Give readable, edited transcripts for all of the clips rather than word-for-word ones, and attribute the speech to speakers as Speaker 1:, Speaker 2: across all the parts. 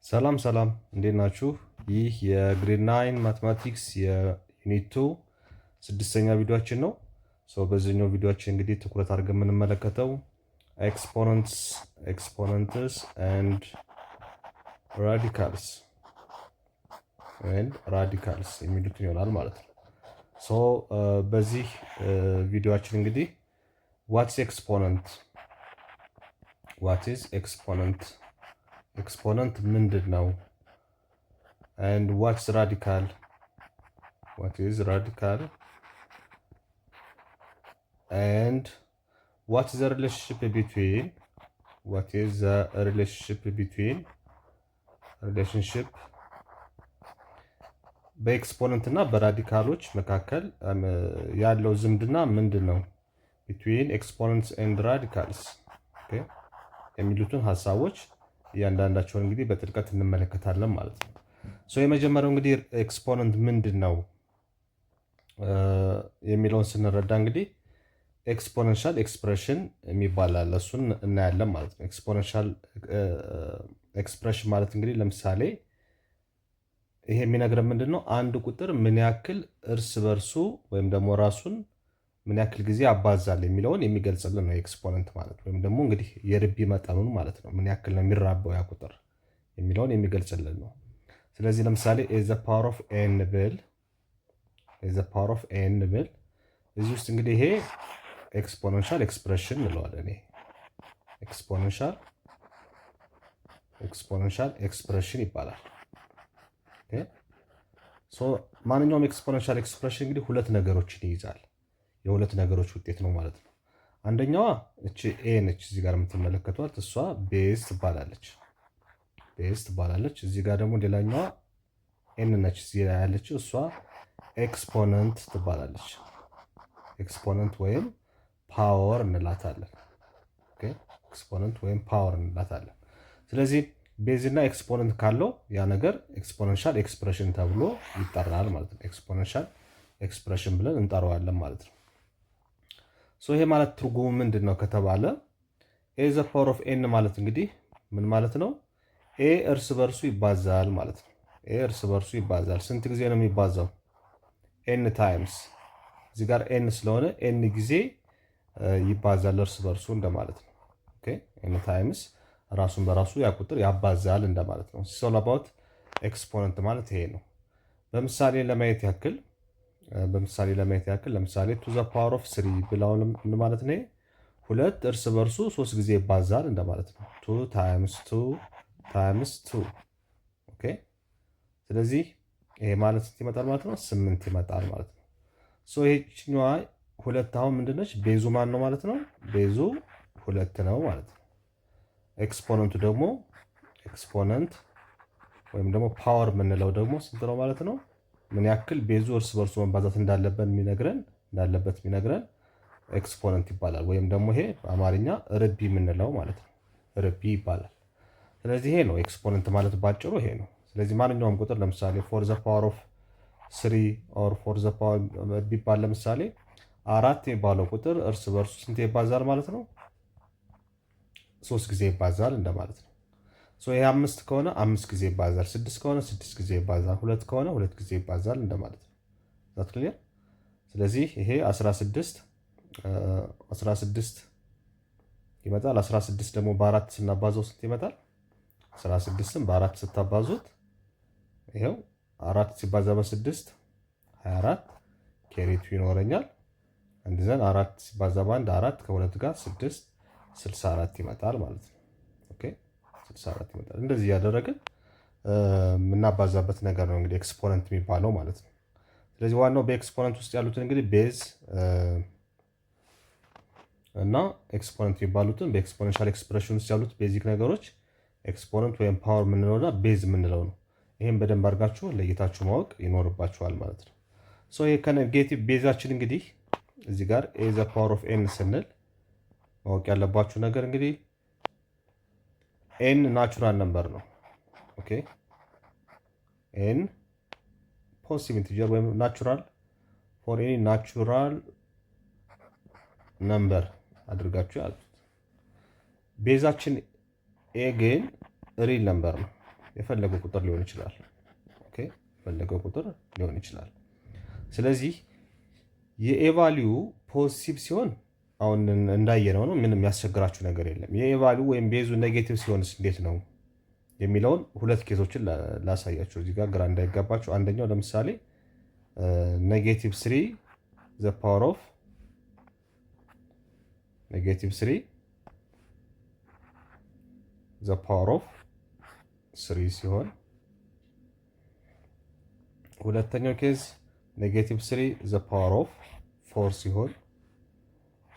Speaker 1: ሰላም ሰላም እንዴት ናችሁ? ይህ የግሬድ 9 ማትማቲክስ የዩኒት 2 ስድስተኛ ቪዲዮአችን ነው። በዚህኛው ቪዲዮአችን እንግዲህ ትኩረት አድርገን የምንመለከተው ኤክስፖነንትስ ኤንድ ራዲካልስ የሚሉትን ይሆናል ማለት ነው። በዚህ ቪዲዮአችን እንግዲህ ዋትስ ኤክስፖነንት ምንድን ነው? and what's radical? What is radical? And what is the relationship between በኤክስፖነንት እና በራዲካሎች መካከል ያለው ዝምድና ምንድን ነው? between exponents and radicals የሚሉትን ሐሳቦች እያንዳንዳቸውን እንግዲህ በጥልቀት እንመለከታለን ማለት ነው። የመጀመሪያው እንግዲህ ኤክስፖነንት ምንድን ነው የሚለውን ስንረዳ እንግዲህ ኤክስፖነንሻል ኤክስፕሬሽን የሚባል አለ። እሱን እናያለን ማለት ነው። ኤክስፖነንሻል ኤክስፕሬሽን ማለት እንግዲህ ለምሳሌ ይሄ የሚነግረን ምንድን ነው? አንድ ቁጥር ምን ያክል እርስ በርሱ ወይም ደግሞ ራሱን ምን ያክል ጊዜ አባዛል የሚለውን የሚገልጽልን ነው ኤክስፖነንት ማለት። ወይም ደግሞ እንግዲህ የርቢ መጠኑን ማለት ነው። ምን ያክል ነው የሚራባው ያ ቁጥር የሚለውን የሚገልጽልን ነው። ስለዚህ ለምሳሌ ኤዘ ፓወር ኦፍ ኤን ብል እዚህ ውስጥ እንግዲህ ይሄ ኤክስፖነንሻል ኤክስፕሬሽን እንለዋለን። ኤክስፖነንሻል ኤክስፕሬሽን ይባላል። ማንኛውም ኤክስፖነንሻል ኤክስፕሬሽን እንግዲህ ሁለት ነገሮችን ይይዛል። የሁለት ነገሮች ውጤት ነው ማለት ነው። አንደኛዋ እቺ ኤ ነች፣ እዚህ ጋር የምትመለከቷት እሷ ቤዝ ትባላለች። እዚህ ጋር ደግሞ ሌላኛዋ ኤን ነች፣ እዚህ ላይ ያለችው እሷ ኤክስፖነንት ትባላለች። ኤክስፖነንት ወይም ፓወር እንላታለን። ኤክስፖነንት ወይም ፓወር እንላታለን። ስለዚህ ቤዝ እና ኤክስፖነንት ካለው ያ ነገር ኤክስፖነንሻል ኤክስፕሬሽን ተብሎ ይጠራል ማለት ነው። ኤክስፖነንሻል ኤክስፕሬሽን ብለን እንጠራዋለን ማለት ነው። ይሄ ማለት ትርጉሙ ምንድን ነው ከተባለ ኤ ዘ ፓወር ኦፍ ኤን ማለት እንግዲህ ምን ማለት ነው? ኤ እርስ በርሱ ይባዛል ማለት ነው። ኤ እርስ በርሱ ይባዛል። ስንት ጊዜ ነው የሚባዛው? ኤን ታይምስ። እዚህ ጋር ኤን ስለሆነ ኤን ጊዜ ይባዛል እርስ በርሱ እንደማለት ነው። ኤን ታይምስ ራሱን በራሱ ያ ቁጥር ያባዛል እንደማለት ነው። ሶል አባውት ኤክስፖነንት ማለት ይሄ ነው። በምሳሌ ለማየት ያክል ለምሳሌ ቱ ዘ ፓወር ኦፍ 3 ብላውን ምን ማለት ነው? ሁለት እርስ በርሱ 3 ጊዜ ይባዛል እንደማለት ነው። 2 ታይምስ 2 ስለዚህ ይሄ ማለት ስንት ይመጣል ማለት ነው? 8 ይመጣል ማለት ነው። ይሄችኛዋ ሁለት አሁን ምንድነች? ቤዙ ማን ነው ማለት ነው? ቤዙ 2 ነው ማለት ነው። ኤክስፖነንቱ ደግሞ ወይም ደግሞ ፓወር የምንለው ደግሞ ስንት ነው ማለት ነው? ምን ያክል ቤዙ እርስ በርሱ መባዛት እንዳለበት የሚነግረን ኤክስፖነንት ይባላል። ወይም ደግሞ ይሄ በአማርኛ ርቢ የምንለው ማለት ነው። ርቢ ይባላል። ስለዚህ ይሄ ነው ኤክስፖነንት ማለት ባጭሩ ይሄ ነው። ስለዚህ ማንኛውም ቁጥር ለምሳሌ ፎር ዘ ፓወር ኦፍ 3 ኦር ፎር ዘ ፓወር ቢባል ለምሳሌ 4 የሚባለው ቁጥር እርስ በርሱ ስንት ይባዛል ማለት ነው? 3 ጊዜ ይባዛል እንደማለት ነው። ይሄ 5 ከሆነ 5 ጊዜ ይባዛል፣ 6 ከሆነ 6 ጊዜ ይባዛል፣ 2 ከሆነ 2 ጊዜ ይባዛል እንደማለት ነው። ዛት ክሊር። ስለዚህ ይሄ 16 ይመጣል። 16 ደግሞ በ4 ስናባዛው ስንት ይመጣል? 16ን በ4 ስታባዙት ይሄው 4 ሲባዛ በ6 24 ኬሪቱ ይኖረኛል። እንደዘን 4 ሲባዛ በ1 4 ከ2 ጋር 6 64 ይመጣል ማለት ነው። 64 ይመጣል። እንደዚህ እያደረግን የምናባዛበት ነገር ነው እንግዲህ ኤክስፖነንት የሚባለው ማለት ነው። ስለዚህ ዋናው በኤክስፖነንት ውስጥ ያሉትን እንግዲህ ቤዝ እና ኤክስፖነንት የሚባሉትን በኤክስፖነንሻል ኤክስፕሬሽን ውስጥ ያሉት ቤዚክ ነገሮች ኤክስፖነንት ወይም ፓወር የምንለውና ቤዝ የምንለው ነው። ይህም በደንብ አድርጋችሁ ለይታችሁ ማወቅ ይኖርባችኋል ማለት ነው። ይሄ ከኔጌቲቭ ቤዛችን እንግዲህ እዚህ ጋር ኤ ዘ ፓወር ኦፍ ኤን ስንል ማወቅ ያለባችሁ ነገር እንግዲህ ኤን ናቹራል ነምበር ነው። ኤን ፖዚቲቭ ኢንቲጀር ወይም ናቹራል ፎር ኤኒ ናቹራል ነምበር አድርጋችሁ ያሉት። ቤዛችን ኤ ግን ሪል ነምበር ነው። የፈለገው ቁጥር ሊሆን ይችላል። ኦኬ የፈለገው ቁጥር ሊሆን ይችላል። ስለዚህ የኤ ቫልዩ ፖዚቲቭ ሲሆን አሁን እንዳየነው ነው፣ ምንም የሚያስቸግራችሁ ነገር የለም። የኤ ቫልዩ ወይም ቤዙ ኔጌቲቭ ሲሆንስ እንዴት ነው የሚለውን ሁለት ኬዞችን ላሳያችሁ እዚህ ጋር ግራ እንዳይጋባችሁ። አንደኛው ለምሳሌ ኔጌቲቭ 3 ዘ ፓወር ኦፍ ኔጌቲቭ 3 ዘ ፓወር ኦፍ 3 ሲሆን፣ ሁለተኛው ኬዝ ኔጌቲቭ 3 ዘ ፓወር ኦፍ 4 ሲሆን፣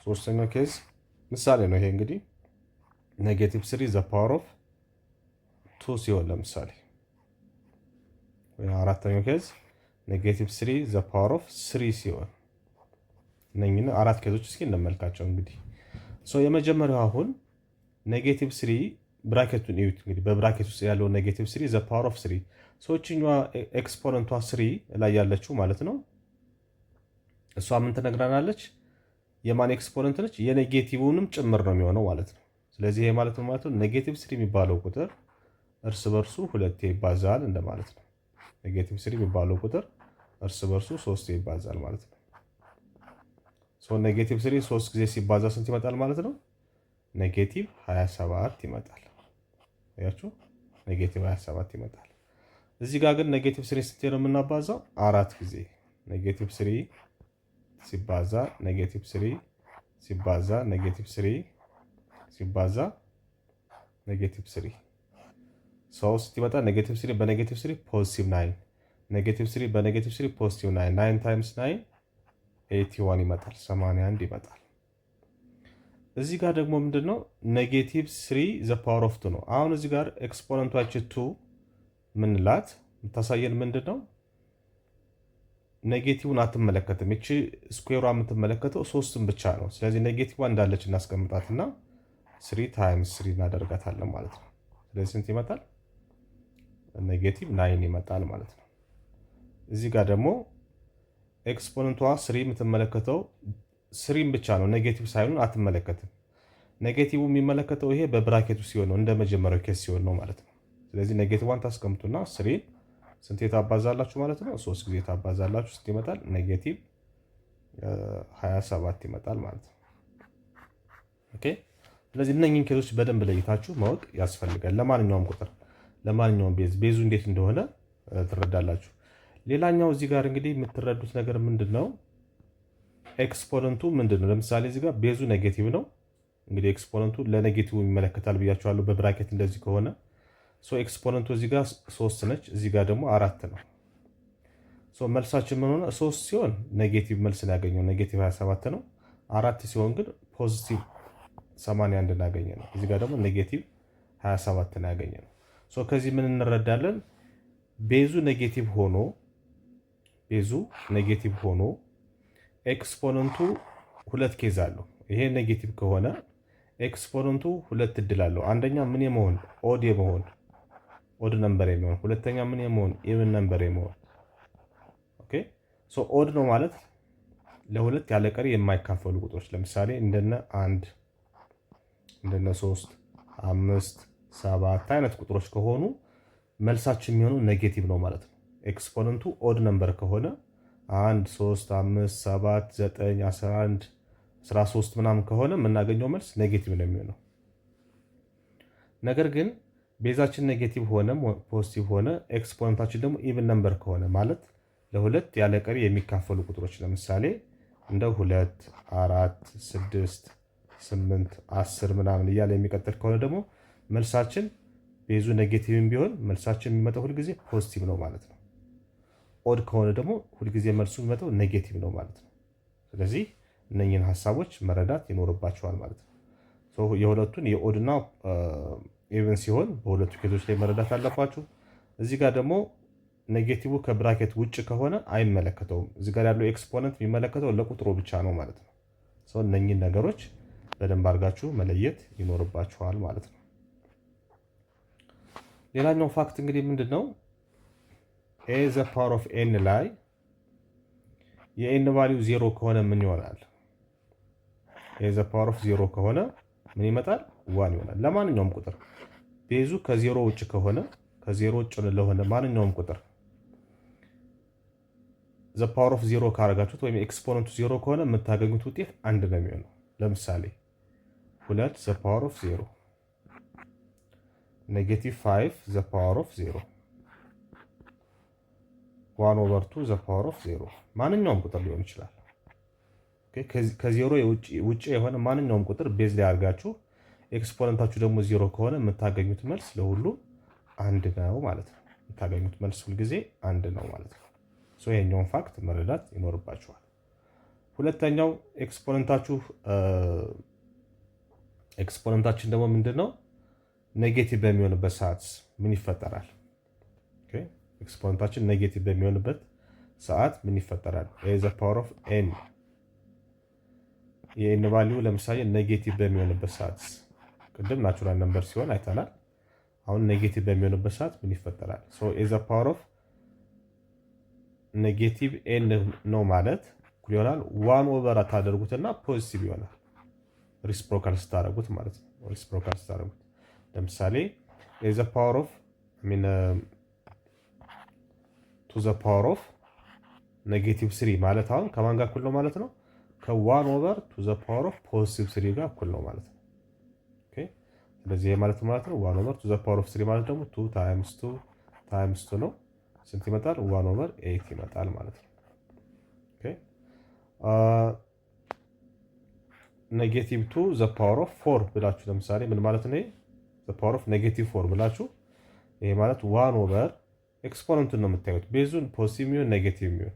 Speaker 1: ሶስተኛው ኬዝ ምሳሌ ነው ይሄ እንግዲህ ኔጌቲቭ 3 ዘ ፓወር ኦፍ 2 ሲሆን ለምሳሌ፣ ወይ አራተኛው ኬዝ ኔጌቲቭ 3 ዘ ፓወር ኦፍ 3 ሲሆን፣ እነኝን አራት ኬዞች እስኪ እንመልካቸው። እንግዲህ የመጀመሪያው አሁን ኔጌቲቭ 3 ብራኬቱን እዩት። እንግዲህ በብራኬት ውስጥ ያለው ኔጌቲቭ 3 ዘ ፓወር ኦፍ 3 ሰዎችኛዋ ኤክስፖነንቷ 3 ላይ ያለችው ማለት ነው። እሷ ምን ትነግረናለች? የማን ኤክስፖነንት ነች? የኔጌቲቭውንም ጭምር ነው የሚሆነው ማለት ነው። ስለዚህ ይሄ ማለት ነው ኔጌቲቭ 3 የሚባለው ቁጥር እርስ በርሱ 2 ይባዛል እንደማለት ነው። ኔጌቲቭ 3 የሚባለው ቁጥር እርስ በርሱ 3 ይባዛል ማለት ነው። ኔጌቲቭ 3 3 ጊዜ ሲባዛ ስንት ይመጣል ማለት ነው? ኔጌቲቭ 27 ይመጣል። ያችሁ ኔጌቲቭ 27 ይመጣል። እዚህ ጋር ግን ኔጌቲቭ 3 ስንት ነው የምናባዛው? 4 ጊዜ ኔጌቲቭ 3 ሲባዛ ኔጌቲቭ 3 ሲባዛ ኔጌቲቭ 3 ሲባዛ ኔጌቲቭ 3 ሶስት ይመጣል። ኔጌቲቭ 3 በኔጌቲቭ 3 ፖዚቲቭ 9፣ ኔጌቲቭ 3 በኔጌቲቭ 3 ፖዚቲቭ 9፣ 9 ታይምስ 9 81 ይመጣል፣ 81 ይመጣል። እዚህ ጋር ደግሞ ምንድነው ኔጌቲቭ 3 ዘ ፓወር ኦፍ 2 ነው። አሁን እዚህ ጋር ኤክስፖነንቷችን 2 ምንላት የምታሳየን ምንድነው? ኔጌቲቭን አትመለከትም። እቺ ስኩዌሯ የምትመለከተው 3ን ብቻ ነው። ስለዚህ ኔጌቲቭ እንዳለች እናስቀምጣትና 3 ታይምስ 3 እናደርጋታለን ማለት ነው። ስለዚህ ስንት ይመጣል? ኔጌቲቭ 9 ይመጣል ማለት ነው። እዚህ ጋር ደግሞ ኤክስፖነንቷ 3 የምትመለከተው 3ን ብቻ ነው፣ ኔጌቲቭ ሳይሆን አትመለከትም። ኔጌቲቭ የሚመለከተው ይሄ በብራኬቱ ሲሆን ነው፣ እንደ መጀመሪያው ኬስ ሲሆን ነው ማለት ነው። ስለዚህ ኔጌቲቭን ታስቀምጡና 3 ስንት ታባዛላችሁ ማለት ነው? 3 ጊዜ ታባዛላችሁ። ስንት ይመጣል? ኔጌቲቭ 27 ይመጣል ማለት ነው። ኦኬ። ስለዚህ እነኚህን ኬዞች በደንብ ለይታችሁ ማወቅ ያስፈልጋል። ለማንኛውም ቁጥር ለማንኛውም ቤዙ እንዴት እንደሆነ ትረዳላችሁ። ሌላኛው እዚህ ጋር እንግዲህ የምትረዱት ነገር ምንድን ነው? ኤክስፖነንቱ ምንድን ነው? ለምሳሌ እዚህ ጋር ቤዙ ኔጌቲቭ ነው። እንግዲህ ኤክስፖነንቱ ለኔጌቲቭ ይመለከታል ብያችኋለሁ በብራኬት እንደዚህ ከሆነ ኤክስፖነንቱ እዚህ ጋር 3 ነች፣ እዚህ ጋር ደግሞ 4 ነው። መልሳችን ምን ሆነ? 3 ሲሆን ኔጌቲቭ መልስ ያገኘው ኔጌቲቭ 27 ነው። 4 ሲሆን ግን ፖዚቲቭ 81 እናገኘ ነው። እዚህ ጋር ደግሞ ኔጌቲቭ 27 እናገኘ ነው። ከዚህ ምን እንረዳለን? ቤዙ ኔጌቲቭ ሆኖ ኤክስፖነንቱ 2 ኬዝ አለው። ይሄ ኔጌቲቭ ከሆነ ኤክስፖነንቱ 2 እድል አለው። አንደኛ ምን የመሆን ኦድ ነምበር የመሆን፣ ሁለተኛ ምን የመሆን ኢቭን ነምበር የመሆን። ኦኬ ኦድ ነው ማለት ለሁለት ያለ ቀሪ የማይካፈሉ ቁጥሮች ለምሳሌ እንደነ 1 እንደነ 3 5 7 አይነት ቁጥሮች ከሆኑ መልሳችን የሚሆነው ኔጌቲቭ ነው ማለት ነው። ኤክስፖነንቱ ኦድ ነምበር ከሆነ 1 3 5 7 9 11 13 ምናምን ከሆነ የምናገኘው መልስ ኔጌቲቭ ነው የሚሆነው። ነገር ግን ቤዛችን ኔጌቲቭ ሆነ ፖዚቲቭ ሆነ ኤክስፖነንታችን ደግሞ ኢቭን ነምበር ከሆነ ማለት ለሁለት ያለ ቀሪ የሚካፈሉ ቁጥሮች ለምሳሌ እንደ 2 4 6 8 10 ምናምን እያለ የሚቀጥል ከሆነ ደግሞ መልሳችን ቤዙ ኔጌቲቭም ቢሆን መልሳችን የሚመጣው ሁልጊዜ ፖዚቲቭ ነው ማለት ነው። ኦድ ከሆነ ደግሞ ሁልጊዜ መልሱ የሚመጣው ኔጌቲቭ ነው ማለት ነው። ስለዚህ እነኝህን ሀሳቦች መረዳት ይኖርባቸዋል ማለት ነው። የሁለቱን የኦድና ኢቨን ሲሆን በሁለቱ ኬዞች ላይ መረዳት አለባችሁ። እዚህ ጋር ደግሞ ኔጌቲቭ ከብራኬት ውጭ ከሆነ አይመለከተውም። እዚህ ጋር ያለው ኤክስፖነንት የሚመለከተው ለቁጥሩ ብቻ ነው ማለት ነው። እነኝህን ነገሮች በደንብ አድርጋችሁ መለየት ይኖርባችኋል ማለት ነው። ሌላኛው ፋክት እንግዲህ ምንድን ነው? ኤ ዘ ፓወር ኦፍ ኤን ላይ የኤን ቫሊዩ 0 ከሆነ ምን ይሆናል? ኤ ዘ ፓወር ኦፍ 0 ከሆነ ምን ይመጣል? 1 ይሆናል። ለማንኛውም ቁጥር ቤዙ ከ0 ውጭ ከሆነ ከዜሮ ውጭ ለሆነ ማንኛውም ቁጥር ዘ ፓወር ኦፍ ዜሮ ካረጋችሁት ወይም ኤክስፖነንቱ ዜሮ ከሆነ የምታገኙት ውጤት አንድ ነው የሚሆነው። ለምሳሌ 2 ዘ ፓወር ኦፍ 0 -5 ዘ ፓወር ኦፍ 0 1/2 ዘ ፓወር ኦፍ 0 ማንኛውም ቁጥር ሊሆን ይችላል። ከዜሮ ውጭ የሆነ ማንኛውም ቁጥር ቤዝ ላይ አድርጋችሁ ኤክስፖነንታችሁ ደግሞ ዜሮ ከሆነ የምታገኙት መልስ ለሁሉ አንድ ነው ማለት ነው። የምታገኙት መልስ ሁልጊዜ አንድ ነው ማለት ነው። ይሄኛውን ፋክት መረዳት ይኖርባችኋል። ሁለተኛው ኤክስፖነንታችን ደግሞ ምንድነው? ኔጌቲቭ በሚሆንበት ሰዓት ምን ይፈጠራል? ኤክስፖነንታችን ኔጌቲቭ በሚሆንበት ሰዓት ምን ይፈጠራል? ኤ ዘ ፓወር ኦፍ ኤን የኤን ቫልዩ ለምሳሌ ኔጌቲቭ በሚሆንበት ሰዓት ቅድም ናቹራል ነምበር ሲሆን አይተናል። አሁን ኔጌቲቭ በሚሆንበት ሰዓት ምን ይፈጠራል? ኤ ዘ ፓወር ኦፍ ኔጌቲቭ ኤን ነው ማለት ይሆናል 1/4 ታደርጉትና ፖዚቲቭ ይሆናል። ሪስፕሮካል ስታደርጉት ማለት ነው። ሪስፕሮካል ስታደርጉት ለምሳሌ ኤ ዘ ፓወር ኦፍ ቱ ዘ ፓወር ኦፍ -3 ማለት አሁን ከማን ጋር እኩል ነው ማለት ነው? ከ1/2 ዘ ፓወር ኦፍ +3 ጋር እኩል ነው ማለት ነው። ስለዚህ ማለት ነው 1/2 ዘ ፓወር ኦፍ 3 ማለት ደግሞ 2 ታይምስ 2 ታይምስ 2 ነው። ስንት ይመጣል? 1/8 ይመጣል ማለት ነው። -2 ዘ ፓወር ኦፍ 4 ብላችሁ ለምሳሌ ምን ማለት ነው? ዘ ፓወር ኦፍ -4 ብላችሁ ይሄ ማለት 1/, ኤክስፖነንቱን ነው የምታዩት። ቤዙን ፖዚቲቭ የሚሆን ኔጌቲቭ የሚሆን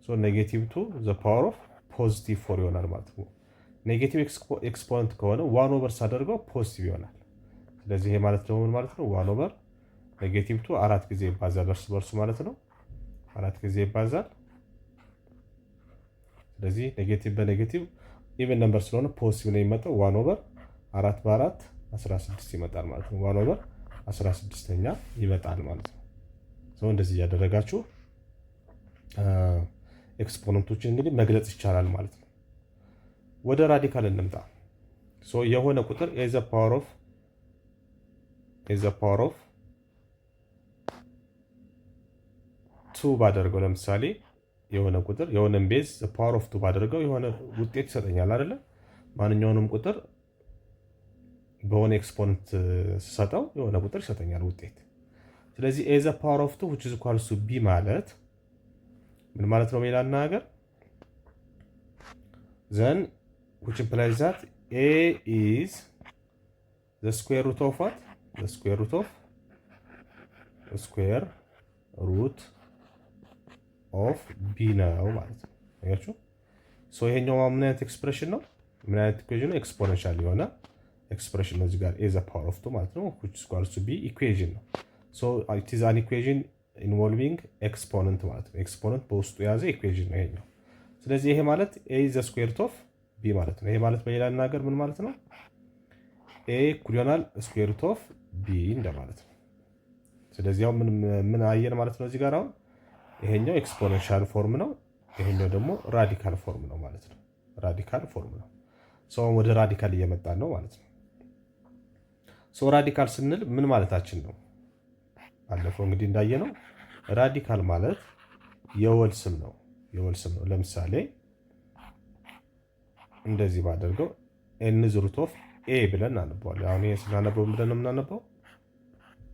Speaker 1: -2 ዘ ፓወር ኦፍ +4 ይሆናል ማለት ነው። ኔጌቲቭ ኤክስፖነንት ከሆነ 1/, ሳደርገው ፖዚቲቭ ይሆናል። ስለዚህ ይሄ ማለት ደግሞ ምን ማለት ነው? 1/, -2 4 ጊዜ ይባዛል እርስ በርሱ ማለት ነው። 4 ጊዜ ይባዛል። ስለዚህ ኔጌቲቭ በኔጌቲቭ ኢቨን ነምበር ስለሆነ ፖዚቲቭ ነው የሚመጣው። 1/4 በ4 16 ይመጣል ማለት ነው። 1/16ኛ ይመጣል ማለት ነው። እንደዚህ እያደረጋችሁ ኤክስፖነንቶችን እንግዲህ መግለጽ ይቻላል ማለት ነው። ወደ ራዲካል እንምጣ። የሆነ ቁጥር ኤ ዘ ፓወር ኦፍ 2 ባደርገው ለምሳሌ የሆነ ቁጥር የሆነ ቤዝ ዘ ፓወር ኦፍ 2 ባደርገው የሆነ ውጤት ይሰጠኛል አይደለ? ማንኛውንም ቁጥር በሆነ ኤክስፖነንት ስሰጠው የሆነ ቁጥር ይሰጠኛል ውጤት። ስለዚህ ኤ ዘ ፓወር ኦፍ 2 which is equals to b ማለት ምን ማለት ነው? ሌላ ነገር then which implies that a is the square root of what? The square root of b ነው ማለት ነው። አያችሁ? ይሄኛው ምን አይነት ኤክስፕሬሽን ነው? ምን አይነት ኢኩዌሽን ነው? ኤክስፖኔንሻል የሆነ ኤክስፕሬሽን ነው። እዚህ ጋር a the power of 2 ማለት ነው which is equals to b ኢኩዌሽን ነው። it is an equation involving exponent ማለት ነው። ኤክስፖነንት በውስጡ የያዘ ኢኩዌሽን ነው ይሄኛው። ስለዚህ ይሄ ማለት a is the square root of b ማለት ነው። ይሄ ማለት በሌላ ነገር ምን ማለት ነው? a እኩል ይሆናል square root of b እንደማለት ነው። ስለዚህ አሁን ምን አየን ማለት ነው? እዚህ ጋር አሁን ይሄኛው ኤክስፖኔንሻል ፎርም ነው፣ ይሄኛው ደግሞ ራዲካል ፎርም ነው ማለት ነው። ራዲካል ፎርም ነው። ወደ ራዲካል እየመጣን ነው ማለት ነው። ራዲካል ስንል ምን ማለታችን ነው? ባለፈው እንግዲህ እንዳየነው ራዲካል ማለት የወል ስም ነው። የወል ስም ነው። ለምሳሌ እንደዚህ ባደርገው ኤን ዘ ሩት ኦፍ ኤ ብለን እናነበዋለን። አሁን ይሄ ስናነበው ብለን ነው የምናነበው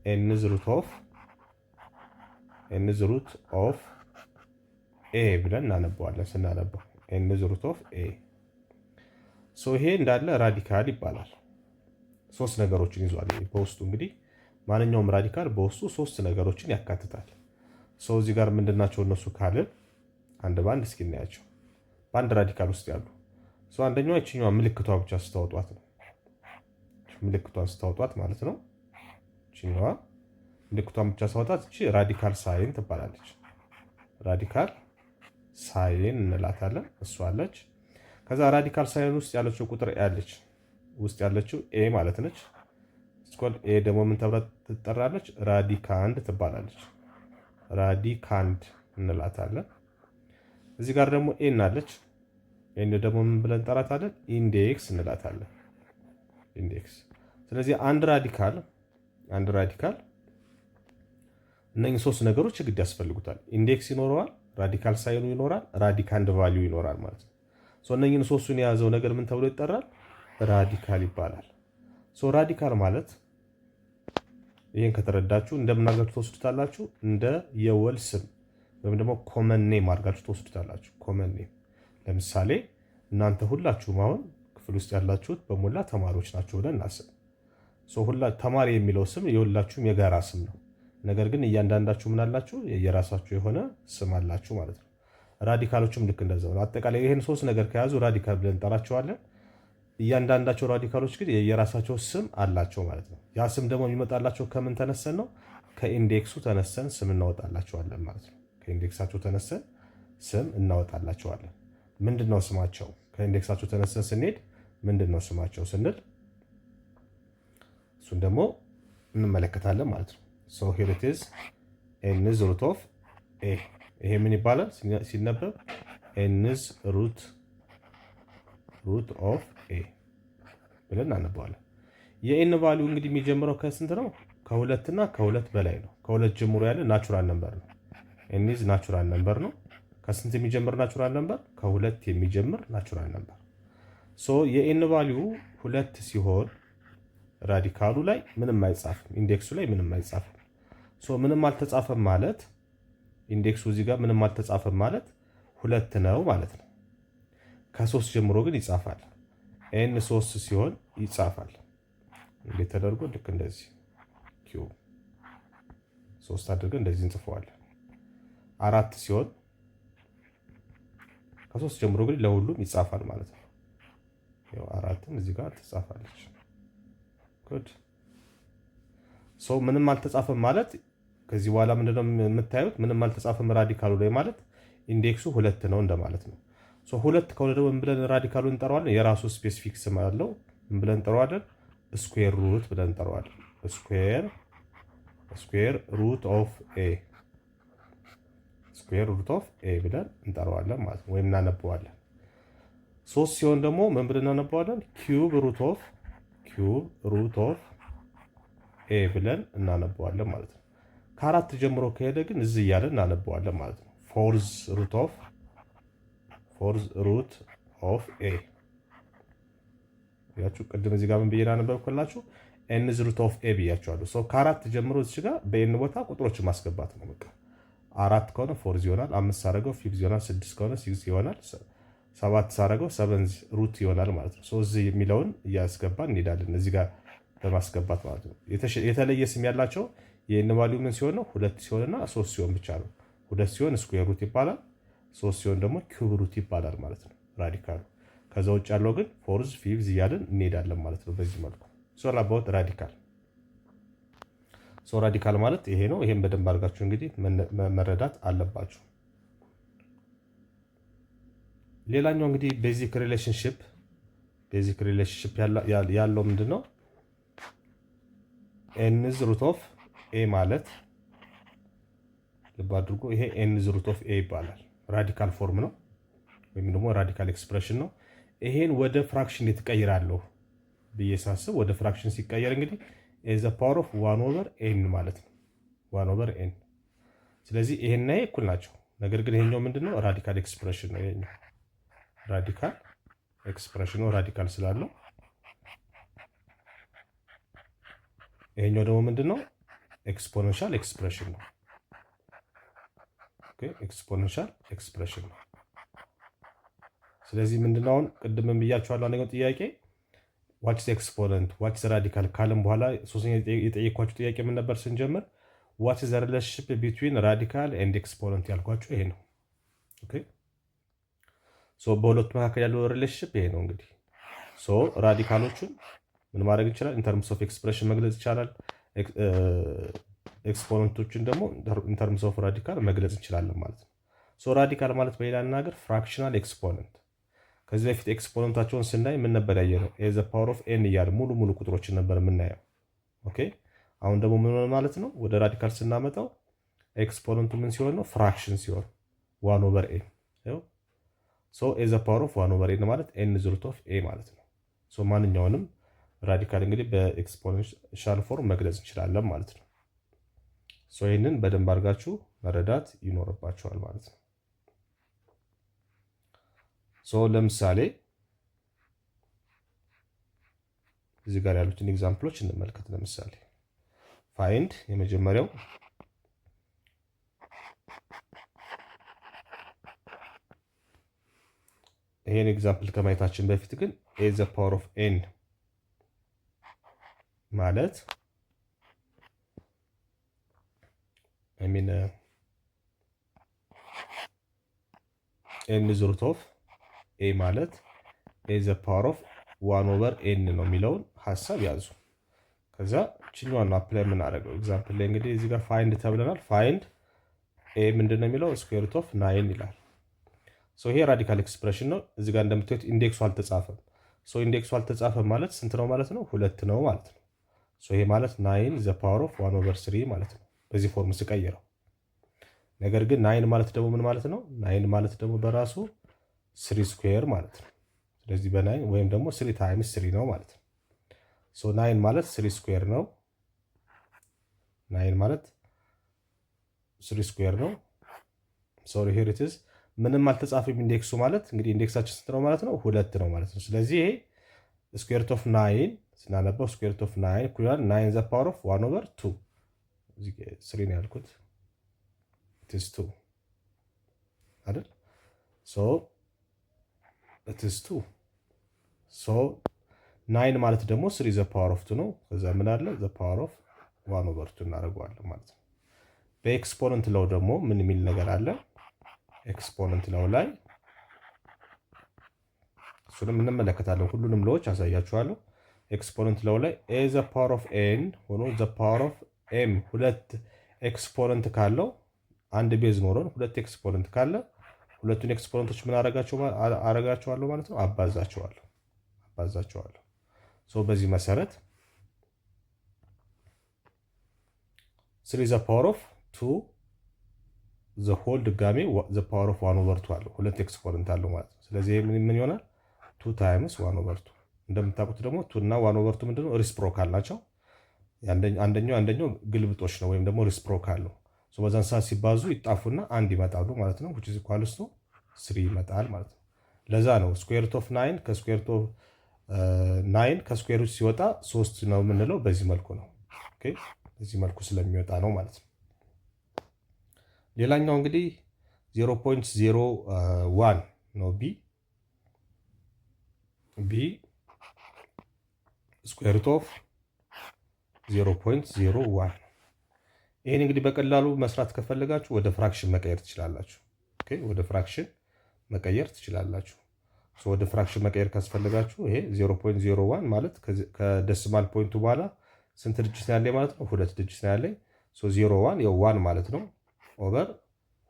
Speaker 1: ኤን ዘ ሩት ኦፍ ኤ ብለን እናነበዋለን። ስናነበው ኤን ዘ ሩት ኦፍ ኤ ይሄ እንዳለ ራዲካል ይባላል። ሶስት ነገሮችን ይዟል በውስጡ። እንግዲህ ማንኛውም ራዲካል በውስጡ ሶስት ነገሮችን ያካትታል። እዚህ ጋር ምንድናቸው እነሱ ካልን አንድ ባንድ እስኪ እናያቸው። በአንድ ራዲካል ውስጥ ያሉ አንደኛዋ እቺኛዋ ምልክቷ ብቻ ስታወጧት ነው። ምልክቷን ስታወጧት ማለት ነው። እቺኛዋ ምልክቷን ብቻ ስታወጧት እቺ ራዲካል ሳይን ትባላለች። ራዲካል ሳይን እንላታለን። እሷ አለች። ከዛ ራዲካል ሳይን ውስጥ ያለችው ቁጥር ያለች ውስጥ ያለችው ኤ ማለት ነች። ስኮል ኤ ደግሞ ምን ተብላ ትጠራለች? ራዲካንድ ትባላለች። ራዲካንድ እንላታለን። እዚህ ጋር ደግሞ ኤ እናለች። ኤን ደግሞ ምን ብለን እንጠራታለን? ኢንዴክስ እንላታለን። ኢንዴክስ። ስለዚህ አንድ ራዲካል እነኚህ ሶስት ነገሮች ግድ ያስፈልጉታል። ኢንዴክስ ይኖረዋል፣ ራዲካል ሳይኑ ይኖራል፣ ራዲካንድ ቫሊዩ ይኖራል ማለት ነው። እነኚህን ሶስቱን የያዘው ነገር ምን ተብሎ ይጠራል? ራዲካል ይባላል። ራዲካል ማለት ይህን ከተረዳችሁ እንደምናርጋችሁ ትወስዱታላችሁ፣ እንደ የወል ስም ወይም ደግሞ ኮመን ኔም አድርጋችሁ ትወስዱታላችሁ። ኮመን ኔም ለምሳሌ እናንተ ሁላችሁም አሁን ክፍል ውስጥ ያላችሁት በሞላ ተማሪዎች ናቸው ብለን እናስብ። ተማሪ የሚለው ስም የሁላችሁም የጋራ ስም ነው። ነገር ግን እያንዳንዳችሁ ምን አላችሁ? የራሳችሁ የሆነ ስም አላችሁ ማለት ነው። ራዲካሎችም ልክ እንደዛው ነው። አጠቃላይ ይህን ሶስት ነገር ከያዙ ራዲካል ብለን እንጠራቸዋለን። እያንዳንዳቸው ራዲካሎች ግን የራሳቸው ስም አላቸው ማለት ነው። ያ ስም ደግሞ የሚመጣላቸው ከምን ተነሰን ነው? ከኢንዴክሱ ተነሰን ስም እናወጣላቸዋለን ማለት ነው። ከኢንዴክሳቸው ተነሰን ስም እናወጣላቸዋለን። ምንድን ነው ስማቸው? ከኢንዴክሳቸው ተነሰን ስንሄድ ምንድን ነው ስማቸው ስንል እሱን ደግሞ እንመለከታለን ማለት ነው። ሂር ኢት ኢዝ ኤንዝ ሩት ኦፍ ኤ። ይሄ ምን ይባላል ሲነበብ? ኤንዝ ሩት ኦፍ ኤ ብለን እናነባዋለን። የኤን ቫሊዩ እንግዲህ የሚጀምረው ከስንት ነው? ከሁለት እና ከሁለት በላይ ነው። ከሁለት ጀምሮ ያለ ናቹራል ነምበር ነው። ኤንዝ ናቹራል ነምበር ነው። ከስንት የሚጀምር ናቹራል ነምበር? ከሁለት የሚጀምር ናቹራል ነምበር። የኤን ቫሊዩ ሁለት ሲሆን ራዲካሉ ላይ ምንም አይጻፍም፣ ኢንዴክሱ ላይ ምንም አይጻፍም። ምንም አልተጻፈም ማለት ኢንዴክሱ እዚህ ጋር ምንም አልተጻፈም ማለት ሁለት ነው ማለት ነው። ከሶስት ጀምሮ ግን ይጻፋል። ኤን 3 ሲሆን ይጻፋል። እንዴት ተደርጎ? ልክ እንደዚህ ኪው 3 አድርገን እንደዚህ እንጽፈዋለን። 4 ሲሆን ከሶስት ጀምሮ ግን ለሁሉም ይጻፋል ማለት ነው። ያው 4ም እዚህ ጋር ትጻፋለች። ጉድ ምንም አልተጻፈም ማለት ከዚህ በኋላ ምንድነው የምታዩት? ምንም አልተጻፈም ራዲካሉ ላይ ማለት ኢንዴክሱ ሁለት ነው እንደማለት ነው። ሁለት ከሆነ ደግሞ ምን ብለን ራዲካሉን እንጠራዋለን? የራሱ ስፔሲፊክ ስም አለው። ምን ብለን እንጠራዋለን? ስኩዌር ሩት ብለን እንጠራዋለን። ስኩዌር ሩት ኦፍ ኤ፣ ስኩዌር ሩት ኦፍ ኤ ብለን እንጠራዋለን ማለት ነው፣ ወይም እናነበዋለን። 3 ሲሆን ደግሞ ምን ብለን እናነበዋለን? ኪዩብ ሩት ኦፍ ኤ ብለን እናነበዋለን ማለት ነው። ከአራት ጀምሮ ከሄደ ግን እዚህ እያለን እናነበዋለን ማለት ነው። ፎርዝ ሩት ኦፍ ኤ ያችሁ ቅድም እዚህ ጋር ምን ብዬ አነበብኩላችሁ? ኤንዝ ሩት ኦፍ ኤ ብያችኋለሁ። ከአራት ጀምሮ እዚህ ጋር በኤን ቦታ ቁጥሮችን ማስገባት ነው። በቃ 4 ከሆነ ፎርዝ ይሆናል። 5 ሳረገው ፊፍዝ ይሆናል። 6 ከሆነ ሲክስ ይሆናል። 7 ሳረገው ሰቨንዝ ሩት ይሆናል ማለት ነው። እዚህ የሚለውን እያስገባን እንሄዳለን እዚህ ጋር በማስገባት ማለት ነው። የተለየ ስም ያላቸው የኤን ቫልዩ ምን ሲሆን ነው? 2 ሲሆንና 3 ሲሆን ብቻ ነው። 2 ሲሆን ስኩዌር ሩት ይባላል። 3 ሲሆን ደግሞ ኪዩብ ሩት ይባላል ማለት ነው ራዲካሉ። ከዛ ውጭ ያለው ግን ፎርዝ ፊፍዝ እያለን እንሄዳለን ማለት ነው። በዚህ መልኩ ሶል አባውት ራዲካል። ራዲካል ማለት ይሄ ነው። ይሄን በደንብ አድርጋችሁ እንግዲህ መረዳት አለባችሁ። ሌላኛው እንግዲህ ቤዚክ ሪሌሽንሺፕ ያለው ምንድነው? ኤንዝ ሩት ኦፍ ኤ ማለት ልብ አድርጎ ይሄ ኤንዝ ሩት ኦፍ ኤ ይባላል። ራዲካል ፎርም ነው ወይም ደግሞ ራዲካል ኤክስፕሬሽን ነው። ይሄን ወደ ፍራክሽን ትቀይራለሁ ብዬ ሳስብ ወደ ፍራክሽን ሲቀየር እንግዲህ ኤዝ ፓወር ኦፍ 1/n ማለት ነው። 1/n። ስለዚህ ይሄና ይሄ እኩል ናቸው። ነገር ግን ይሄኛው ምንድነው? ራዲካል ኤክስፕሬሽን ነው። ይሄኛው ራዲካል ኤክስፕሬሽን ነው፣ ራዲካል ስላለው። ይሄኛው ደግሞ ምንድነው? ኤክስፖኔንሻል ኤክስፕሬሽን ነው። ኦኬ፣ ኤክስፖኔንሻል ኤክስፕሬሽን ነው። ስለዚህ ምንድነው አሁን ቅድም ብያችኋለሁ፣ አንደኛው ጥያቄ ዋትስ ኤክስፖነንት ዋትስ ራዲካል ካለም በኋላ ሶስተኛ የጠየኳችሁ ጥያቄ ምን ነበር ስንጀምር? ዋትስ ዘ ሪሌሽንሺፕ ቢትዊን ራዲካል ኤንድ ኤክስፖነንት ያልኳችሁ ይሄ ነው። ኦኬ፣ በሁለቱ መካከል ያለው ሪሌሽንሺፕ ይሄ ነው። እንግዲህ ራዲካሎቹን ምን ማድረግ እንችላለን? ኢንተርምስ ኦፍ ኤክስፕሬሽን መግለጽ ይቻላል። ኤክስፖነንቶችን ደግሞ ኢንተርምስ ኦፍ ራዲካል መግለጽ እንችላለን ማለት ነው። ራዲካል ማለት በሌላ አነጋገር ፍራክሽናል ኤክስፖነንት። ከዚህ በፊት ኤክስፖነንታቸውን ስናይ ምን ነበር ያየነው? ኤዝ ፓወር ኦፍ ኤን እያለ ሙሉ ቁጥሮችን ነበር የምናየው። ኦኬ፣ አሁን ደግሞ ምን ማለት ነው? ወደ ራዲካል ስናመጣው ኤክስፖነንቱ ምን ሲሆን ነው? ፍራክሽን ሲሆን 1/n። ኤዝ ፓወር ኦፍ 1/n ማለት ኤን ሩት ኦፍ ኤ ማለት ነው። ማንኛውንም ራዲካል እንግዲህ በኤክስፖኔንሻል ፎርም መግለጽ እንችላለን ማለት ነው። ይህንን በደንብ አድርጋችሁ መረዳት ይኖርባችኋል ማለት ነው። ለምሳሌ እዚህ ጋር ያሉትን ኤግዛምፕሎች እንመልከት። ለምሳሌ ፋይንድ የመጀመሪያው ይሄን ኤግዛምፕል ከማየታችን በፊት ግን a the power of n ማለት n is root of a ማለት a the power of 1 over n ነው የሚለውን ሐሳብ ያዙ። ከዛ እቺኛዋን አፕላይ የምናደርገው ኤግዛምፕል ላይ እንግዲህ እዚህ ጋር ፋይንድ ተብለናል። ፋይንድ a ምንድነው የሚለው ስኩዌር ሩት ኦፍ 9 ይላል። ይሄ ራዲካል ኤክስፕሬሽን ነው። እዚህ ጋር እንደምታዩት ኢንዴክሱ አልተጻፈም። ኢንዴክሱ አልተጻፈም ማለት ስንት ነው ማለት ነው? 2 ነው ማለት ነው። ይሄ ማለት 9 ዘ ፓወር ኦፍ 1 ኦቨር 3 ማለት ነው በዚህ ፎርም ስቀይረው። ነገር ግን 9 ማለት ደግሞ ምን ማለት ነው? 9 ማለት ደግሞ በራሱ 3 ስኩዌር ማለት ነው። ስለዚህ በ9 ወይም ደግሞ 3 ታይምስ 3 ነው ማለት ነው። 9 ማለት 3 ስኩዌር ነው። 9 ማለት 3 ስኩዌር ነው። ሶሪ ሂር ኢት ኢዝ ምንም አልተጻፈም ኢንዴክሱ ማለት እንግዲህ ኢንዴክሳችን ስንት ነው ማለት ነው? 2 ነው ማለት ነው። ስለዚህ ይሄ ስኩዌር ሩት ኦፍ 9 ስናነበው ስኩዌር ሩት ኦፍ 9 ኢኩዋል 9 ዘ ፓወር ኦፍ 1 ኦቨር 2 እዚህ 3 ነው ያልኩት it is 2 አይደል? it is 2 9 ማለት ደግሞ 3 ዘ ፓወር ኦፍ 2 ነው። ከዛ ምን አለ ዘ ፓወር ኦፍ 1 ኦቨር 2 እናደርገዋለን ማለት ነው። በኤክስፖነንት ለው ደግሞ ምን የሚል ነገር አለ? ኤክስፖነንት ለው ላይ እሱንም እንመለከታለን። ሁሉንም ሎዎች አሳያችኋለሁ። ኤክስፖነንት ለው ላይ a the power of n ሆኖ the power of m ሁለት ኤክስፖነንት ካለው አንድ ቤዝ ኖሮን ሁለት ኤክስፖነንት ካለ ሁለቱን ኤክስፖነንቶች ምን አረጋቸዋለሁ ማለት ነው? አባዛቸዋለሁ። በዚህ መሰረት 3 the power of 2 the whole ድጋሜ the power of 1 over 2 አለው። ሁለት ኤክስፖነንት አለው ማለት ነው። ስለዚህ ምን ይሆናል? 2 times 1 over 2 እንደምታውቁት ደግሞ 2 እና 1 over 2 ምንድነው? ሪስፕሮካል ናቸው። አንደኛው ግልብጦች ነው ወይም ደግሞ ሪስፕሮካል ነው። በዛን ሰዓት ሲባዙ ይጣፉና አንድ ይመጣሉ ማለት ነው። which is equals to 3 ይመጣል ማለት ነው። ለዛ ነው ስኩዌር ሩት ኦፍ 9 ከስኩዌር ሩት ኦፍ 9 ከስኩዌር ሩት ሲወጣ 3 ነው የምንለው። በዚህ መልኩ ነው። ኦኬ በዚህ መልኩ ስለሚወጣ ነው ማለት ነው። ሌላኛው እንግዲህ 0.01 ነው ቢ ስኩዌር ሩት ኦፍ 0.01 ይሄን እንግዲህ በቀላሉ መስራት ከፈለጋችሁ ወደ ፍራክሽን መቀየር ትችላላችሁ። ኦኬ ወደ ፍራክሽን መቀየር ትችላላችሁ። ወደ ፍራክሽን መቀየር ካስፈልጋችሁ ይሄ 0.01 ማለት ከደሲማል ፖይንቱ በኋላ ስንት ዲጂት ነው ያለኝ ማለት ነው? 2 ዲጂት ነው ያለኝ። 01 ያው 1 ማለት ነው ኦቨር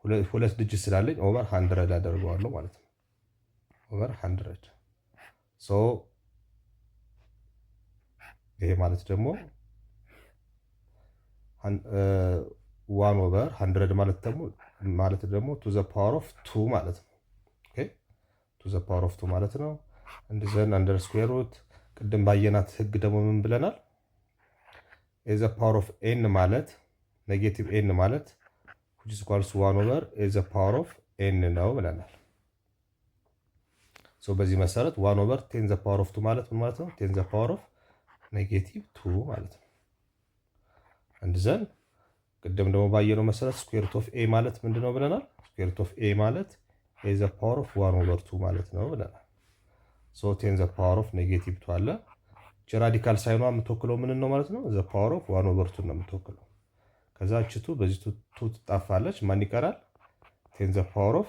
Speaker 1: 2 ዲጂት ስላለኝ ኦቨር 100 አደርገዋለሁ ማለት ነው። ኦቨር 100 ይሄ ማለት ደግሞ 1 ኦቨር 100 ማለት ደግሞ ቱ ዘ ፓወር ኦፍ 2 ማለት ነው። ኦኬ ቱ ዘ ፓወር ኦፍ 2 ማለት ነው። እንደዘን አንደር ስኩዌር ሩት ቅድም ባየናት ህግ ደግሞ ምን ብለናል? ኤ ዘ ፓወር ኦፍ ኤን ማለት ኔጌቲቭ ኤን ማለት which is equals to 1 over ኤ ዘ ፓወር ኦፍ ኤን ነው ብለናል። በዚህ መሰረት 1 ኦቨር 10 ዘ ፓወር ኦፍ 2 ማለት ምን ማለት ነው? 10 ዘ ፓወር ኦፍ ኔጌቲቭ 2 ማለት ነው። እንደዘን ቅድም ደግሞ ባየነው መሰረት ስኩዌር ሩት ኦፍ ኤ ማለት ምንድነው ብለናል? ስኩዌር ሩት ኦፍ ኤ ማለት ኤ ዘ ፓወር ኦፍ 1 ኦቨር 2 ማለት ነው ብለናል። 10 ዘ ፓወር ኦፍ ኔጌቲቭ 2 አለ። ራዲካል ሳይኗ የምትወክለው ምን ነው ማለት ነው? ዘ ፓወር ኦፍ 1 ኦቨር 2 ነው የምትወክለው። ከዛ እቺቱ በዚህ 2 ትጣፋለች። ማን ይቀራል? 10 ዘ ፓወር ኦፍ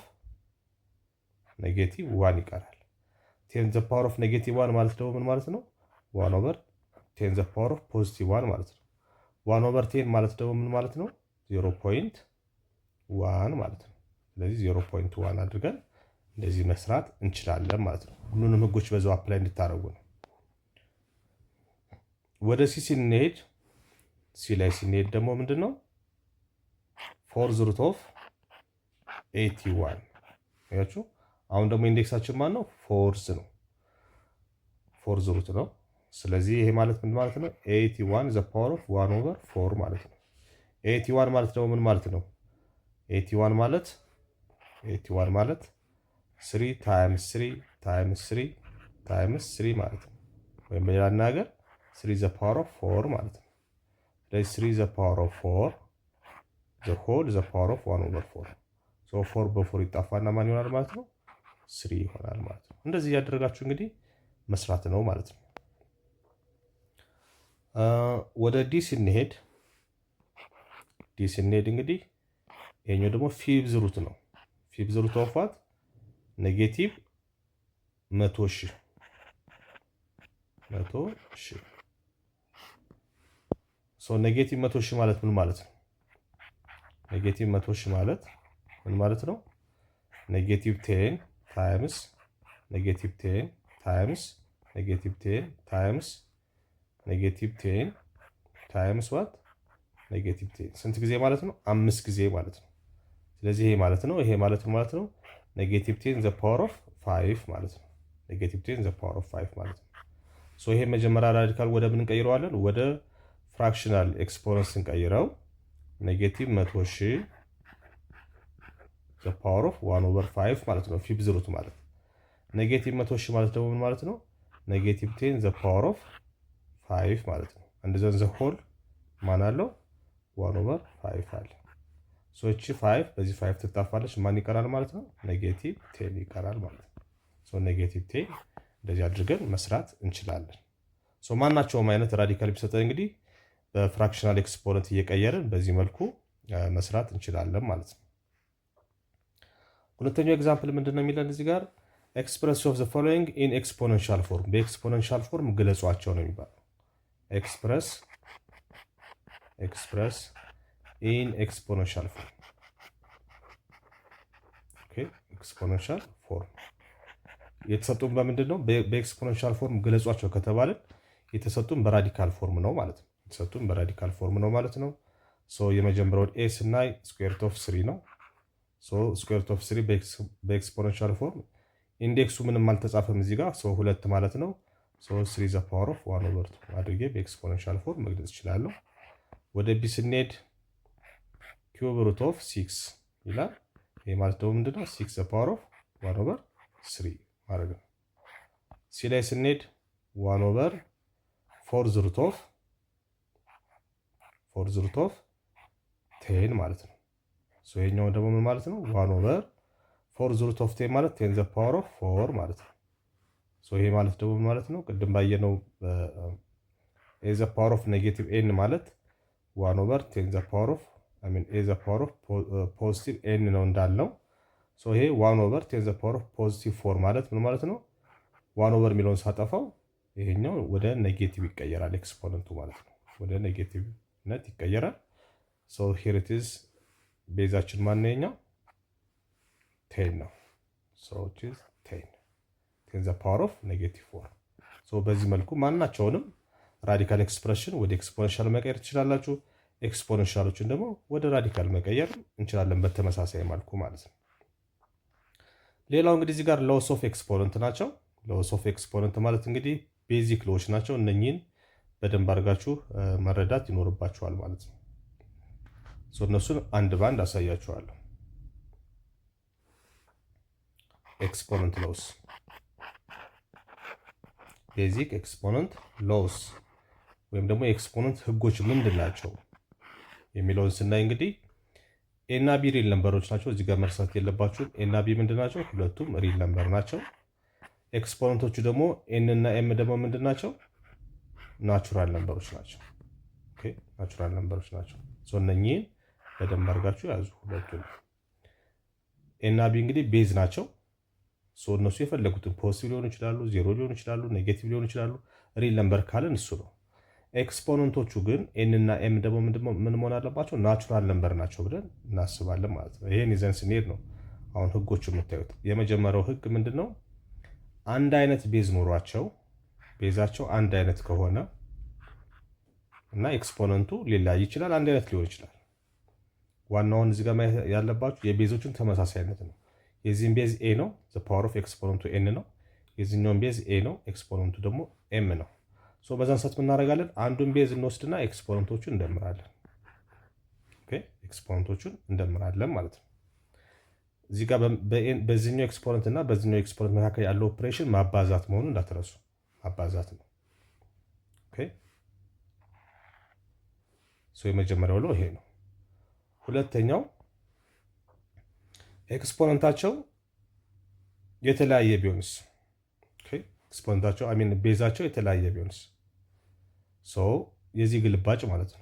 Speaker 1: ኔጌቲቭ 1 ይቀራል። 10 ዘ ፓወር ኦፍ ኔጌቲቭ 1 ማለት ደግሞ ምን ማለት ነው? 1 ኦቨር 10 ዘ ፓወር ኦፍ ፖዚቲቭ 1 ማለት ነው። 1 ኦቨር 10 ማለት ደግሞ ምን ማለት ነው? 0.1 ማለት ነው። ስለዚህ 0.1 አድርገን እንደዚህ መስራት እንችላለን ማለት ነው። ሁሉንም ህጎች በዛው አፕላይ እንድታረጉ ነው። ወደ ሲ ስንሄድ ሲ ላይ ስንሄድ ደግሞ ምንድነው? ፎርዝ ሩት ኦፍ 81 ያችሁ። አሁን ደግሞ ኢንዴክሳችን ማን ነው? ፎርዝ ነው። ፎርዝ ሩት ነው። ስለዚህ ይሄ ማለት ምን ማለት ነው? 81 ዘ ፓወር ኦፍ 1 ኦቨር 4 ማለት ነው። 81 ማለት ደግሞ ምን ማለት ነው? 81 ማለት 3 ታይምስ 3 ታይምስ 3 ታይምስ 3 ማለት ነው። ወይም በሌላ አነጋገር 3 ዘ ፓወር ኦፍ 4 ማለት ነው። ስለዚህ 3 ዘ ፓወር ኦፍ 4 ዘ ሆል ዘ ፓወር ኦፍ 1 ኦቨር 4 ሶ 4 በ4 ይጣፋና ማን ይሆናል ማለት ነው? 3 ይሆናል ማለት ነው። እንደዚህ እያደረጋችሁ እንግዲህ መስራት ነው ማለት ነው። ወደ ዲ ስንሄድ እንግዲህ ይሄኛው ደግሞ ፊብዝ ሩት ነው። ፊብዝ ሩት ኦፍ ዋት ኔጌቲቭ 100,000 ሶ ኔጌቲቭ 100,000 ማለት ምን ማለት ነው? ኔጌቲቭ 100,000 ማለት ምን ማለት ነው? ኔጌቲቭ 10 ታይምስ ኔጌቲቭ 10 ታይምስ ኔጌቲቭ 10 ታይምስ ኔጌቲቭ 10 ታይምስ ዋት ኔጌቲቭ 10 ስንት ጊዜ ማለት ነው? 5 ጊዜ ማለት ነው። ስለዚህ ይሄ ማለት ነው ኔጌቲቭ 10 ዘ ፓወር ኦፍ 5 ማለት ነው። ኔጌቲቭ 10 ዘ ፓወር ኦፍ 5 ማለት ነው። ሶ ይሄ መጀመሪያ ራዲካል ወደ ምን እንቀይረዋለን? ወደ ፍራክሽናል ኤክስፖነንስ እንቀይረው ኔጌቲቭ 100,000 ዘ ፓወር ኦፍ 1 ኦቨር 5 ማለት ነው። ፊብዝ ሩት ማለት ኔጌቲቭ 100,000 ማለት ደግሞ ምን ማለት ነው? ኔጌቲቭ 10 ዘ ፓወር ኦፍ 5 ማለት ነው። አንድ ዘን ዘ ሆል ማን አለው? 1 ኦቨር 5 አለ። ሶ እቺ 5 በዚህ 5 ትጣፋለች። ማን ይቀራል ማለት ነው? ኔጌቲቭ 10 ይቀራል ማለት ነው። ሶ ኔጌቲቭ 10 እንደዚህ አድርገን መስራት እንችላለን። ሶ ማናቸውም አይነት ራዲካል ቢሰጠን እንግዲህ በፍራክሽናል ኤክስፖነንት እየቀየርን በዚህ መልኩ መስራት እንችላለን ማለት ነው። ሁለተኛው ኤግዛምፕል ምንድን ነው የሚለን እዚህ ጋር ኤክስፕረስ ኦፍ ዘ ፎሎዊንግ ኢን ኤክስፖነንሻል ፎርም፣ በኤክስፖነንሻል ፎርም ግለጿቸው ነው የሚባለው። ኤክስፕረስ ኢን ኤክስፖነንሻል ፎርም። ኦኬ ኤክስፖነንሻል ፎርም የተሰጡን በምንድን ነው? በኤክስፖነንሻል ፎርም ግለጿቸው ከተባለን የተሰጡን በራዲካል ፎርም ነው ማለት ነው። የተሰጡን በራዲካል ፎርም ነው ማለት ነው። ሶ የመጀመሪያውን ኤ ስናይ ስኩዌር ሩት ኦፍ 3 ነው። ሶ ስኩዌር ሩት ኦፍ 3 በኤክስፖነንሻል ፎርም ኢንዴክሱ ምንም አልተጻፈም እዚህ ጋር ሶ 2 ማለት ነው። ሶ 3 ዘ ፓወር ኦፍ 1 ኦቨር 2 አድርጌ በኤክስፖነንሻል ፎርም መግለጽ እችላለሁ። ወደ ቢ ስንሄድ ኪዩብ ሩት ኦፍ 6 ይላል። ይሄ ማለት ደግሞ ምንድነው? 6 ዘ ፓወር ኦፍ 1 ኦቨር 3 ማለት ነው። ሲ ላይ ስንሄድ 1 ኦቨር 4 ሩት ኦፍ 10 ማለት ነው። ሶ ይሄኛው ደግሞ ምን ማለት ነው? 1 ኦቨር 4 ሩት ኦፍ 10 ማለት 10 ዘ ፓወር ኦፍ 4 ማለት ነው። ሶ ይሄ ማለት ደግሞ ምን ማለት ነው? ቅድም ባየነው ኤ ዘ ፓወር ኦፍ ኔጌቲቭ ኤን ማለት 1 ኦቨር 10 ዘ ፓወር ኦፍ ኤ ዘ ፓወር ኦፍ ፖዚቲቭ ኤን ነው እንዳልነው። ሶ ይሄ 1 ኦቨር 10 ዘ ፓወር ኦፍ ፖዚቲቭ 4 ማለት ምን ማለት ነው? 1 ኦቨር የሚለውን ሳጠፋው ይሄኛው ወደ ኔጌቲቭ ይቀየራል፣ ኤክስፖነንቱ ማለት ነው። ወደ ኔጌቲቭነት ይቀየራል። ሶ ሂር ኢት ኢዝ ቤዛችን ማን ነው? የኛው 10 ነው። ሶ ኢት ኢዝ 10 ዘ ፓወር ኦፍ ኔጌቲቭ 4። ሶ በዚህ መልኩ ማናቸውንም ራዲካል ኤክስፕሬሽን ወደ ኤክስፖነንሻል መቀየር ትችላላችሁ። ኤክስፖነንሻሎችን ደግሞ ወደ ራዲካል መቀየር እንችላለን በተመሳሳይ መልኩ ማለት ነው። ሌላው እንግዲህ እዚህ ጋር ሎስ ኦፍ ኤክስፖነንት ናቸው። ሎስ ኦፍ ኤክስፖነንት ማለት እንግዲህ ቤዚክ ሎዎች ናቸው። እነኚህን በደንብ አድርጋችሁ መረዳት ይኖርባችኋል ማለት ነው። ሶ እነሱን አንድ ባንድ አሳያችኋለሁ። ኤክስፖነንት ሎስ፣ ቤዚክ ኤክስፖነንት ሎስ ወይም ደግሞ የኤክስፖነንት ህጎች ምንድን ናቸው የሚለውን ስናይ እንግዲህ ኤ እና ቢ ሪል ነምበሮች ናቸው። እዚህ ጋር መርሳት የለባችሁም። ኤ እና ቢ ምንድን ናቸው? ሁለቱም ሪል ነምበር ናቸው። ኤክስፖነንቶቹ ደግሞ ኤን እና ኤም ደግሞ ምንድን ናቸው? ናቹራል ነምበሮች ናቸው። ኦኬ ናቹራል ነምበሮች ናቸው። ሶ እነኚህን በደንብ አድርጋችሁ ያዙ። ሁለቱም ኤ እና ቢ እንግዲህ ቤዝ ናቸው። ሶ እነሱ የፈለጉትን ፖዚቲቭ ሊሆኑ ይችላሉ፣ ዜሮ ሊሆኑ ይችላሉ፣ ኔጌቲቭ ሊሆኑ ይችላሉ። ሪል ነምበር ካለን እሱ ነው። ኤክስፖነንቶቹ ግን ኤን እና ኤም ደግሞ ምን መሆን አለባቸው? ናቹራል ነምበር ናቸው ብለን እናስባለን ማለት ነው። ይሄን ይዘን ስንሄድ ነው አሁን ህጎቹ የምታዩት። የመጀመሪያው ህግ ምንድን ነው? አንድ አይነት ቤዝ ኖሯቸው ቤዛቸው አንድ አይነት ከሆነ እና ኤክስፖነንቱ ሊለያይ ይችላል፣ አንድ አይነት ሊሆን ይችላል። ዋናውን እዚህ ጋር ያለባችሁ የቤዞቹን ተመሳሳይነት ነው። የዚህን ቤዝ ኤ ነው፣ ዘ ፓወር ኦፍ ኤክስፖነንቱ ኤን ነው። የዚህኛውን ቤዝ ኤ ነው፣ ኤክስፖነንቱ ደግሞ ኤም ነው። ሶ በዛን ሰዓት ምን እናደርጋለን? አንዱን ቤዝ እንወስድና ኤክስፖነንቶቹን እንደምራለን። ኦኬ ኤክስፖነንቶቹን እንደምራለን ማለት ነው። እዚህ ጋር በዚህኛው ኤክስፖነንት እና በዚህኛው ኤክስፖነንት መካከል ያለው ኦፕሬሽን ማባዛት መሆኑን እንዳትረሱ። ማባዛት ነው። ኦኬ የመጀመሪያው ለው ይሄ ነው። ሁለተኛው ኤክስፖነንታቸው የተለያየ ቢሆንስ? ኤክስፖነንታቸው ቤዛቸው የተለያየ ቢሆንስ? የዚህ ግልባጭ ማለት ነው።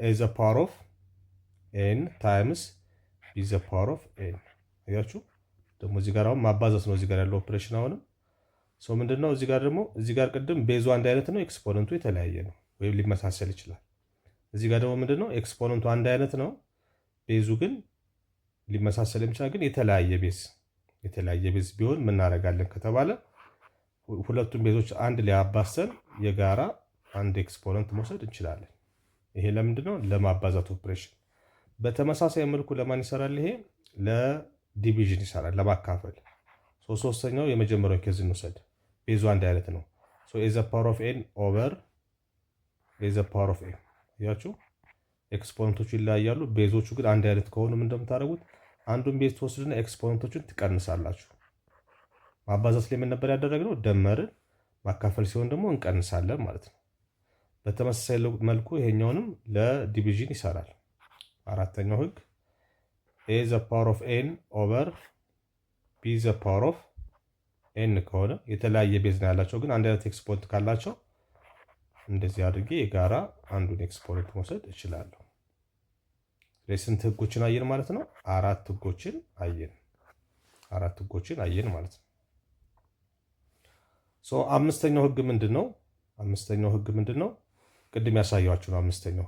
Speaker 1: ኤ ዘ ፓወር ኦፍ ኤን ታይምስ ቢ ዘ ፓወር ኦፍ ኤን። አያችሁ ደግሞ እዚህ ጋር አሁን ማባዛት ነው እዚህ ጋር ያለው ኦፕሬሽን። አሁንም ምንድነው እዚህ ጋር ደግሞ እዚህ ጋር ቅድም ቤዙ አንድ አይነት ነው፣ ኤክስፖነንቱ የተለያየ ነው ወይም ሊመሳሰል ይችላል። እዚህ ጋር ደግሞ ምንድነው ኤክስፖነንቱ አንድ አይነት ነው፣ ቤዙ ግን ሊመሳሰል የሚችላል፣ ግን የተለያየ ቤዝ ቢሆን ምን እናደርጋለን ከተባለ ሁለቱም ቤዞች አንድ ላይ አባሰን የጋራ አንድ ኤክስፖነንት መውሰድ እንችላለን። ይሄ ለምንድነው? ለማባዛት ኦፕሬሽን። በተመሳሳይ መልኩ ለማን ይሰራል? ይሄ ለዲቪዥን ይሰራል፣ ለማካፈል። ሶስተኛው የመጀመሪያው ኬዝ እንውሰድ። ቤዙ አንድ አይነት ነው። ኤ ዘ ፓወር ኦፍ ኤን ኦቨር ኤ ዘ ፓወር ኦፍ ኤን። ያችሁ ኤክስፖነንቶቹ ይለያያሉ። ቤዞቹ ግን አንድ አይነት ከሆኑ ምን እንደምታደርጉት አንዱን ቤዝ ትወስዱና ኤክስፖነንቶቹን ትቀንሳላችሁ። ማባዛት ላይ ምን ነበር ያደረግነው? ደመርን። ማካፈል ሲሆን ደግሞ እንቀንሳለን ማለት ነው። በተመሳሳይ መልኩ ይሄኛውንም ለዲቪዥን ይሰራል። አራተኛው ህግ ኤ ዘ ፓወር ኦፍ ኤን ኦቨር ቢ ዘ ፓወር ኦፍ ኤን ከሆነ የተለያየ ቤዝ ነው ያላቸው፣ ግን አንድ አይነት ኤክስፖነንት ካላቸው እንደዚህ አድርጌ የጋራ አንዱን ኤክስፖነንት መውሰድ እችላለሁ። ስንት ህጎችን አየን ማለት ነው? አራት ህጎችን አየን ማለት ነው። አምስተኛው ህግ ምንድን ነው? ቅድም ያሳያችሁ ነው። አምስተኛው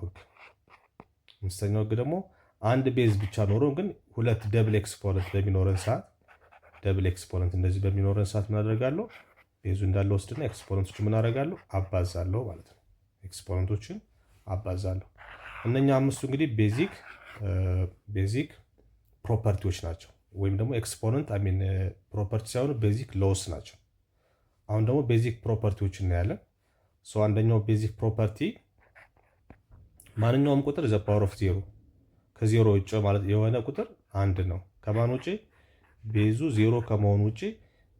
Speaker 1: ህግ ደግሞ አንድ ቤዝ ብቻ ኖሮ ግን ሁለት ደብል ኤክስፖነንት በሚኖረን ሰዓት እንደዚህ በሚኖረን ሰዓት ምን አደርጋለሁ? ቤዙ እንዳለ ወስድና ኤክስፖነንቶችን ምን አደርጋለሁ? አባዛለሁ ማለት ነው። ኤክስፖነንቶችን አባዛለሁ። እነኛ አምስቱ እንግዲህ ቤዚክ ፕሮፐርቲዎች ናቸው፣ ወይም ደግሞ ኤክስፖነንት ፕሮፐርቲ ሳይሆኑ ቤዚክ ሎስ ናቸው። አሁን ደግሞ ቤዚክ ፕሮፐርቲዎች እናያለን። አንደኛው ቤዚክ ፕሮፐርቲ ማንኛውም ቁጥር ዘ ፓወር ኦፍ ዜሮ፣ ከዜሮ ውጭ ማለት የሆነ ቁጥር አንድ ነው። ከማን ውጭ? ቤዙ ዜሮ ከመሆኑ ውጭ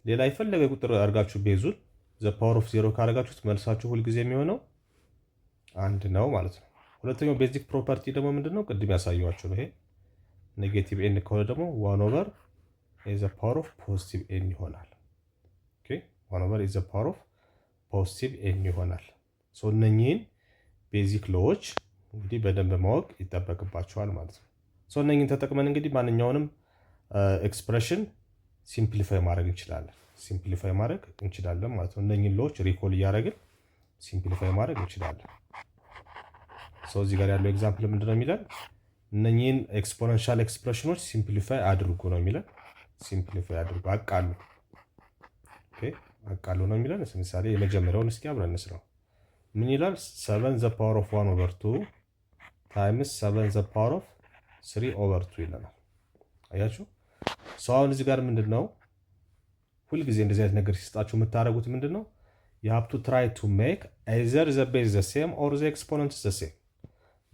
Speaker 1: ሌላ የፈለገ ቁጥር አድርጋችሁ ቤዙን ዘ ፓወር ኦፍ ዜሮ ካደረጋችሁት መልሳችሁ ሁልጊዜ የሚሆነው አንድ ነው ማለት ነው። ሁለተኛው ቤዚክ ፕሮፐርቲ ደግሞ ምንድነው? ቅድም ያሳየኋችሁ ነው። ይሄ ኔጌቲቭ ኤን ከሆነ ደግሞ ዋን ኦቨር ዘ ፓወር ኦፍ ፖዚቲቭ ኤን ይሆናል። ዋን ኦቨር ዘ ፓወር ኦፍ ፖዚቲቭ ኤን ይሆናል። እነኚህን ቤዚክ ሎዎች እንግዲህ በደንብ ማወቅ ይጠበቅባቸዋል ማለት ነው። እነኚህን ተጠቅመን እንግዲህ ማንኛውንም ኤክስፕሬሽን ሲምፕሊፋይ ማድረግ እንችላለን ማለት ነው። እነኚህን ሎዎች ሪኮል እያደረግን ሲምፕሊፋይ ማድረግ እንችላለን። እዚህ ጋር ያለው ኤግዛምፕል ምንድነው የሚለን? እነኚህን ኤክስፖነንሻል ኤክስፕሬሽኖች ሲምፕሊፋይ አድርጉ ነው የሚለን። ሲምፕሊፋይ አድርጉ፣ አቃሉ ነው የሚለን። ለምሳሌ የመጀመሪያውን እስኪ አብረን እንስራው። ምን ይላል? 7 ዘ ፓወር ኦፍ 1 ኦቨር 2 ታይምስ 7 ዘ ፓወር ኦፍ 3 ኦቨር 2 ይለናል። አያችሁ? አሁን እዚህ ጋር ምንድነው ሁልጊዜ እንደዚህ አይነት ነገር ሲሰጣችሁ የምታደርጉት ምንድነው? you have to try to make either the base the same or the exponent the same።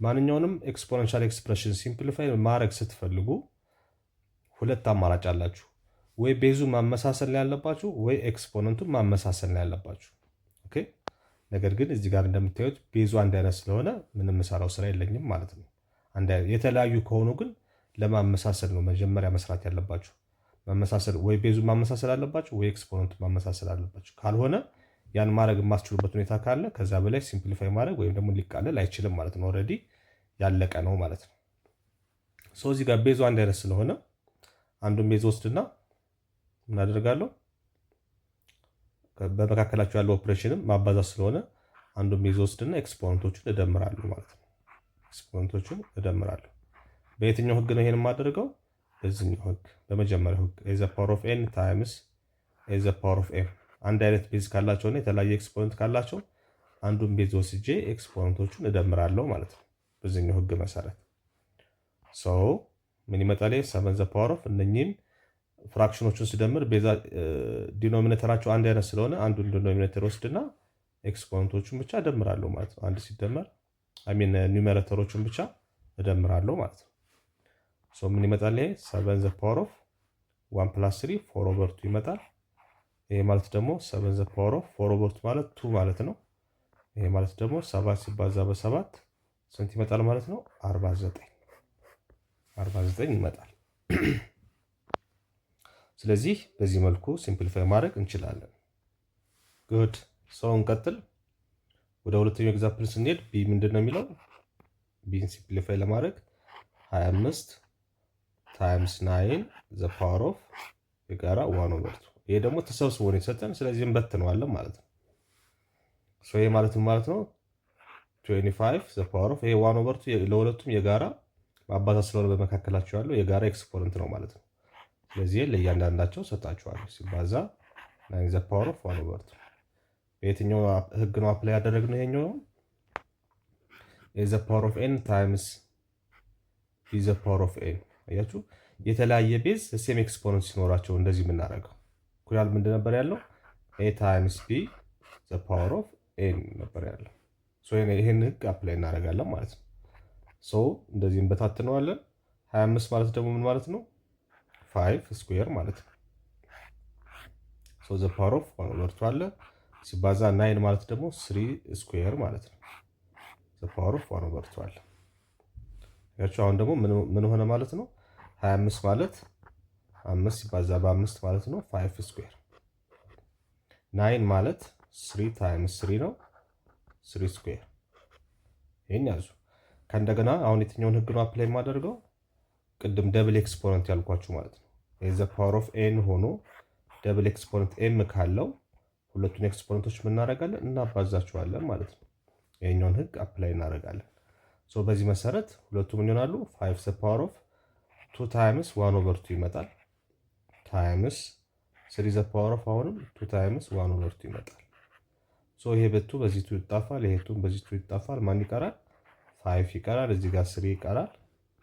Speaker 1: ማንኛውንም ኤክስፖነንሻል ኤክስፕሬሽን ሲምፕሊፋይ ማድረግ ስትፈልጉ ሁለት አማራጭ አላችሁ። ወይ ቤዙን ማመሳሰል ላይ ያለባችሁ፣ ወይ ኤክስፖነንቱን ማመሳሰል ላይ ያለባችሁ። ኦኬ። ነገር ግን እዚህ ጋር እንደምታዩት ቤዙ አንድ አይነት ስለሆነ ምንም ሰራው ስራ የለኝም ማለት ነው። የተለያዩ ከሆኑ ግን ለማመሳሰል ነው መጀመሪያ መስራት ያለባችሁ። ማመሳሰል ወይ ቤዙን ማመሳሰል አለባችሁ፣ ወይ ኤክስፖነንቱን ማመሳሰል አለባችሁ። ካልሆነ ያን ማድረግ የማትችሉበት ሁኔታ ካለ ከዛ በላይ ሲምፕሊፋይ ማድረግ ወይም ደግሞ ሊቃለል አይችልም ማለት ነው። ኦልሬዲ ያለቀ ነው ማለት ነው። እዚህ ጋር ቤዙ አንድ አይነት ስለሆነ አንዱን ቤዝ ወስድና ምን አደርጋለሁ? በመካከላቸው ያለው ኦፕሬሽንም ማባዛት ስለሆነ አንዱን ቤዝ ወስድና ኤክስፖነንቶቹን እደምራለሁ ማለት ነው። በየትኛው ህግ ነው ይሄን የማደርገው? በዚህኛው ህግ፣ በመጀመሪያው ህግ ኤ ዘ ፓወር ኦፍ ኤን ታይምስ ኤ ዘ ፓወር ኦፍ ኤም። አንድ አይነት ቤዝ ካላቸውና የተለያየ ኤክስፖነንት ካላቸው አንዱን ቤዝ ወስጄ ኤክስፖነንቶቹን እደምራለሁ ማለት ነው። በዚህኛው ህግ መሰረት ምን ይመጣል? 7 ዘ ፓወር ኦፍ እነኚህን ፍራክሽኖቹን ስደምር ቤዛ ዲኖሚኔተራቸው አንድ አይነት ስለሆነ አንዱን ዲኖሚኔተር ወስድና ኤክስፖነንቶቹን ብቻ እደምራለሁ ማለት ነው። አንድ ሲደመር ኒውሜሬተሮቹን ብቻ እደምራለሁ ማለት ነው። ሶ ምን ይመጣል? ይሄ 7 ዘ ፓወር ኦፍ 1 + 3 4/2 ይመጣል። ይሄ ማለት ደግሞ 7 ዘ ፓወር ኦፍ 4/2 ማለት 2 ማለት ነው። ይሄ ማለት ደግሞ 7 ሲባዛ በ7 ስንት ይመጣል ማለት ነው? 49 ይመጣል። ስለዚህ በዚህ መልኩ ሲምፕሊፋይ ማድረግ እንችላለን። ጉድ ሰው እንቀጥል። ወደ ሁለተኛው ኤግዛምፕል ስንሄድ ቢ ምንድን ነው የሚለው? ቢን ሲምፕሊፋይ ለማድረግ 25 ታይምስ 9 ዘ ፓወር ኦፍ የጋራ 1/2። ይሄ ደግሞ ተሰብስቦ ነው የሰጠን፣ ስለዚህ እንበትነዋለን ማለት ነው። ሶ ይሄ ማለት ምን ማለት ነው? 25 ዘ ፓወር ኦፍ ይሄ 1/2 ለሁለቱም የጋራ ማባዛት ስለሆነ በመካከላቸው ያለው የጋራ ኤክስፖነንት ነው ማለት ነው። ስለዚህ ለእያንዳንዳቸው ሰጣችኋለሁ ሲባዛ 9 ዘ ፓወር ኦፍ 1/2። በየትኛው ህግ ነው አፕላይ ያደረግነው? ይሄኛው ዘ ፓወር ኦፍ ኤን ታይምስ ቢ ዘ ፓወር ኦፍ ኤን። አያችሁ የተለያየ ቤዝ ሴም ኤክስፖነንት ሲኖራቸው እንደዚህ የምናደርገው ኩላል ምንድን ነበር ያለው? ኤ ታይምስ ቢ ዘ ፓወር ኦፍ ኤን ነበር ያለው። ሶ ይሄን ህግ አፕላይ እናደርጋለን ማለት ነው። ሶ እንደዚህ እንበታትነዋለን። 25 ማለት ደግሞ ምን ማለት ነው? 5 ስኩዌር ማለት ነው። ሶ ዘ ፓወር ኦፍ 1/2 አለ ሲባዛ 9 ማለት ደግሞ 3 ስኩዌር ማለት ነው። ዘ ፓወር ኦፍ 1/2 አለ። ያቺ አሁን ደግሞ ምን ሆነ ማለት ነው? 25 ማለት 5 ሲባዛ በ5 ማለት ነው 5 ስኩዌር። 9 ማለት 3 ታይምስ 3 ነው 3 ስኩዌር። ይሄን ያዙ። ከእንደገና አሁን የትኛውን ህግ ነው አፕላይ የማደርገው? ቅድም ደብል ኤክስፖነንት ያልኳችሁ ማለት ነው። ዘ ፓወር ኦፍ ኤን ሆኖ ደብል ኤክስፖነንት ኤም ካለው ሁለቱን ኤክስፖነንቶች እናደርጋለን እናባዛቸዋለን ማለት ነው። ይሄኛውን ህግ አፕላይ እናደርጋለን። ሶ በዚህ መሰረት ሁለቱ ምን ይሆናሉ? 5 ዘ ፓወር ኦፍ 2 ታይምስ 1/2 ይመጣል ታይምስ 3 ዘ ፓወር ኦፍ አሁንም 2 ታይምስ 1/2 ይመጣል። ሶ ይሄ በቱ በዚህ ቱ ይጣፋል፣ ይሄ ቱ በዚህ ቱ ይጣፋል። ማን ይቀራል? 5 ይቀራል። እዚህ ጋር 3 ይቀራል።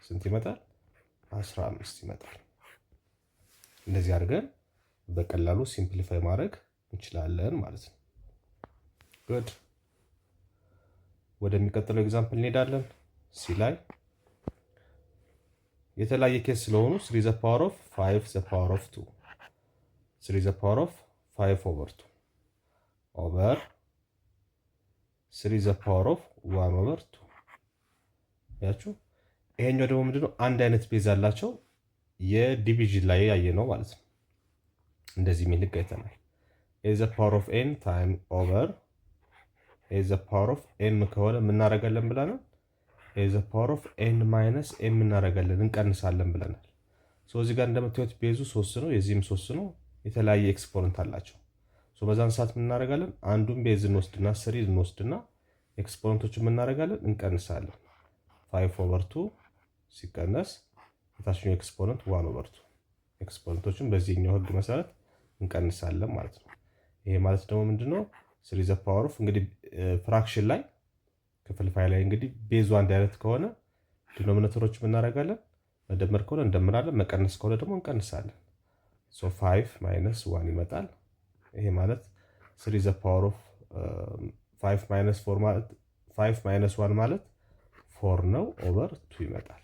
Speaker 1: ስንት ይመጣል? 15 ይመጣል። እንደዚህ አድርገን በቀላሉ ሲምፕሊፋይ ማድረግ እንችላለን ማለት ነው። ጉድ ወደሚቀጥለው ኤግዛምፕል እንሄዳለን። ሲ ላይ የተለያየ ኬስ ስለሆኑ 3 ዘ ፓወር ኦፍ 5 ዘ ፓወር ኦፍ 2 3 ዘ ፓወር ኦፍ 5/2 ኦቨር 3 ዘ ፓወር ኦፍ 1/2 ያችሁ። ይሄኛው ደግሞ ምንድነው? አንድ አይነት ቤዝ አላቸው የዲቪዥን ላይ ያየ ነው ማለት ነው። እንደዚህ የሚል ህግ አይተናል። ዘ ፓወር ኦፍ ኤን ታይም ኦቨር ዘ ፓወር ኦፍ ኤን ከሆነ የምናደርጋለን ብለናል። ዘ ፓወር ኦፍ ኤን ማይነስ ኤን የምናደርጋለን እንቀንሳለን ብለናል። ሶ እዚህ ጋር እንደምታዩት ቤዙ 3 ነው፣ የዚህም 3 ነው። የተለያየ ኤክስፖነንት አላቸው። ሶ በዛን ሰዓት የምናደርጋለን አንዱን ቤዝ እንወስድና 3 እንወስድና ኤክስፖነንቶችን የምናደርጋለን እንቀንሳለን። 5/2 ሲቀነስ የታችኛው ኤክስፖነንት 1/2 ኤክስፖነንቶችን በዚህኛው ህግ መሰረት እንቀንሳለን ማለት ነው። ይሄ ማለት ደግሞ ምንድነው? 3 ዘ ፓወር ኦፍ እንግዲህ ፍራክሽን ላይ ክፍልፋይ ላይ እንግዲህ ቤዙ አንድ አይነት ከሆነ ዲኖሚኔተሮች እናደርጋለን። መደመር ከሆነ እንደምራለን፣ መቀነስ ከሆነ ደግሞ እንቀንሳለን። ሶ 5 ማይነስ 1 ይመጣል። ይሄ ማለት 3 ዘ ፓወር ኦፍ 5 ማይነስ 4 ማለት 5 ማይነስ 1 ማለት 4 ነው ኦቨር 2 ይመጣል።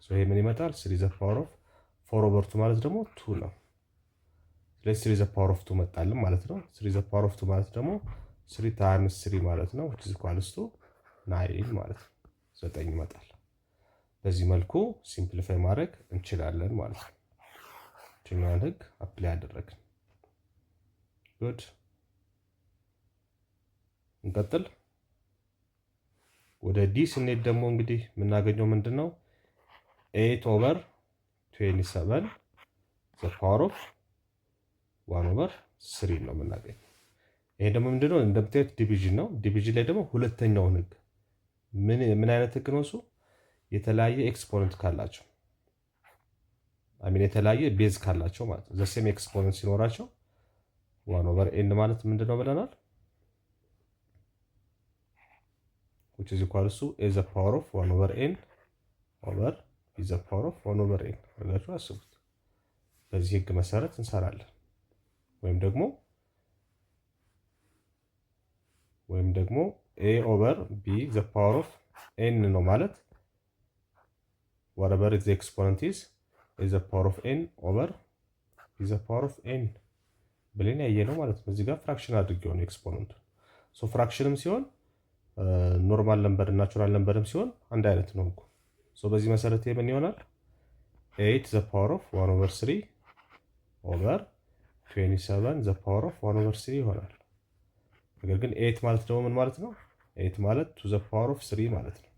Speaker 1: ሶ ይሄ ምን ይመጣል? 3 ዘ ፓወር ኦፍ 4 ኦቨር 2 ማለት ደግሞ 2 ነው። ስለዚህ 3 ዘ ፓወር ኦፍ 2 መጣልን ማለት ነው። 3 ዘ ፓወር ኦፍ 2 ማለት ደግሞ 3 ታይምስ 3 ማለት ነው which is equals to 9 ማለት ነው። 9 ይመጣል። በዚህ መልኩ ሲምፕሊፋይ ማድረግ እንችላለን ማለት ነው። ችኛዋን ህግ አፕላይ አደረግን። ጉድ እንቀጥል። ወደ ዲ ስንሄድ ደግሞ እንግዲህ የምናገኘው ምንድነው? 8/27 ዘ ፓወር ኦፍ 1/3 ነው የምናገኘው። ይሄ ደግሞ ምንድነው? እንደምታዩት ዲቪዥን ነው። ዲቪዥን ላይ ደግሞ ሁለተኛውን ህግ ምን አይነት ህግ ነው እሱ? የተለያየ ኤክስፖነንት ካላቸው የተለያየ ቤዝ ካላቸው ማለት ነው። ዘሴም ኤክስፖነንት ሲኖራቸው 1/n ማለት ምንድነው ብለናል? which is equals to a the power of 1/n over b the power of 1/n አላችሁ አስቡት። በዚህ ህግ መሰረት እንሰራለን። ወይም ደግሞ ኤ ኦቨር ቢ ዘ ፓወር ኦፍ ኤን ነው ማለት whatever the exponent is the power of n over the power of n ብለን ያየነው ማለት ነው። እዚህ ጋር ፍራክሽን አድርጌው ነው ኤክስፖነንቱ። ሶ ፍራክሽንም ሲሆን ኖርማል ነምበር እና ናቹራል ነምበርም ሲሆን አንድ አይነት ነው እኮ። ሶ በዚህ መሰረት ምን ይሆናል 8 the power of 1 over 3 over 27 the power of 1 over 3 ይሆናል። ነገር ግን 8 ማለት ደግሞ ምን ማለት ነው? 8 ማለት to the power of 3 ማለት ነው።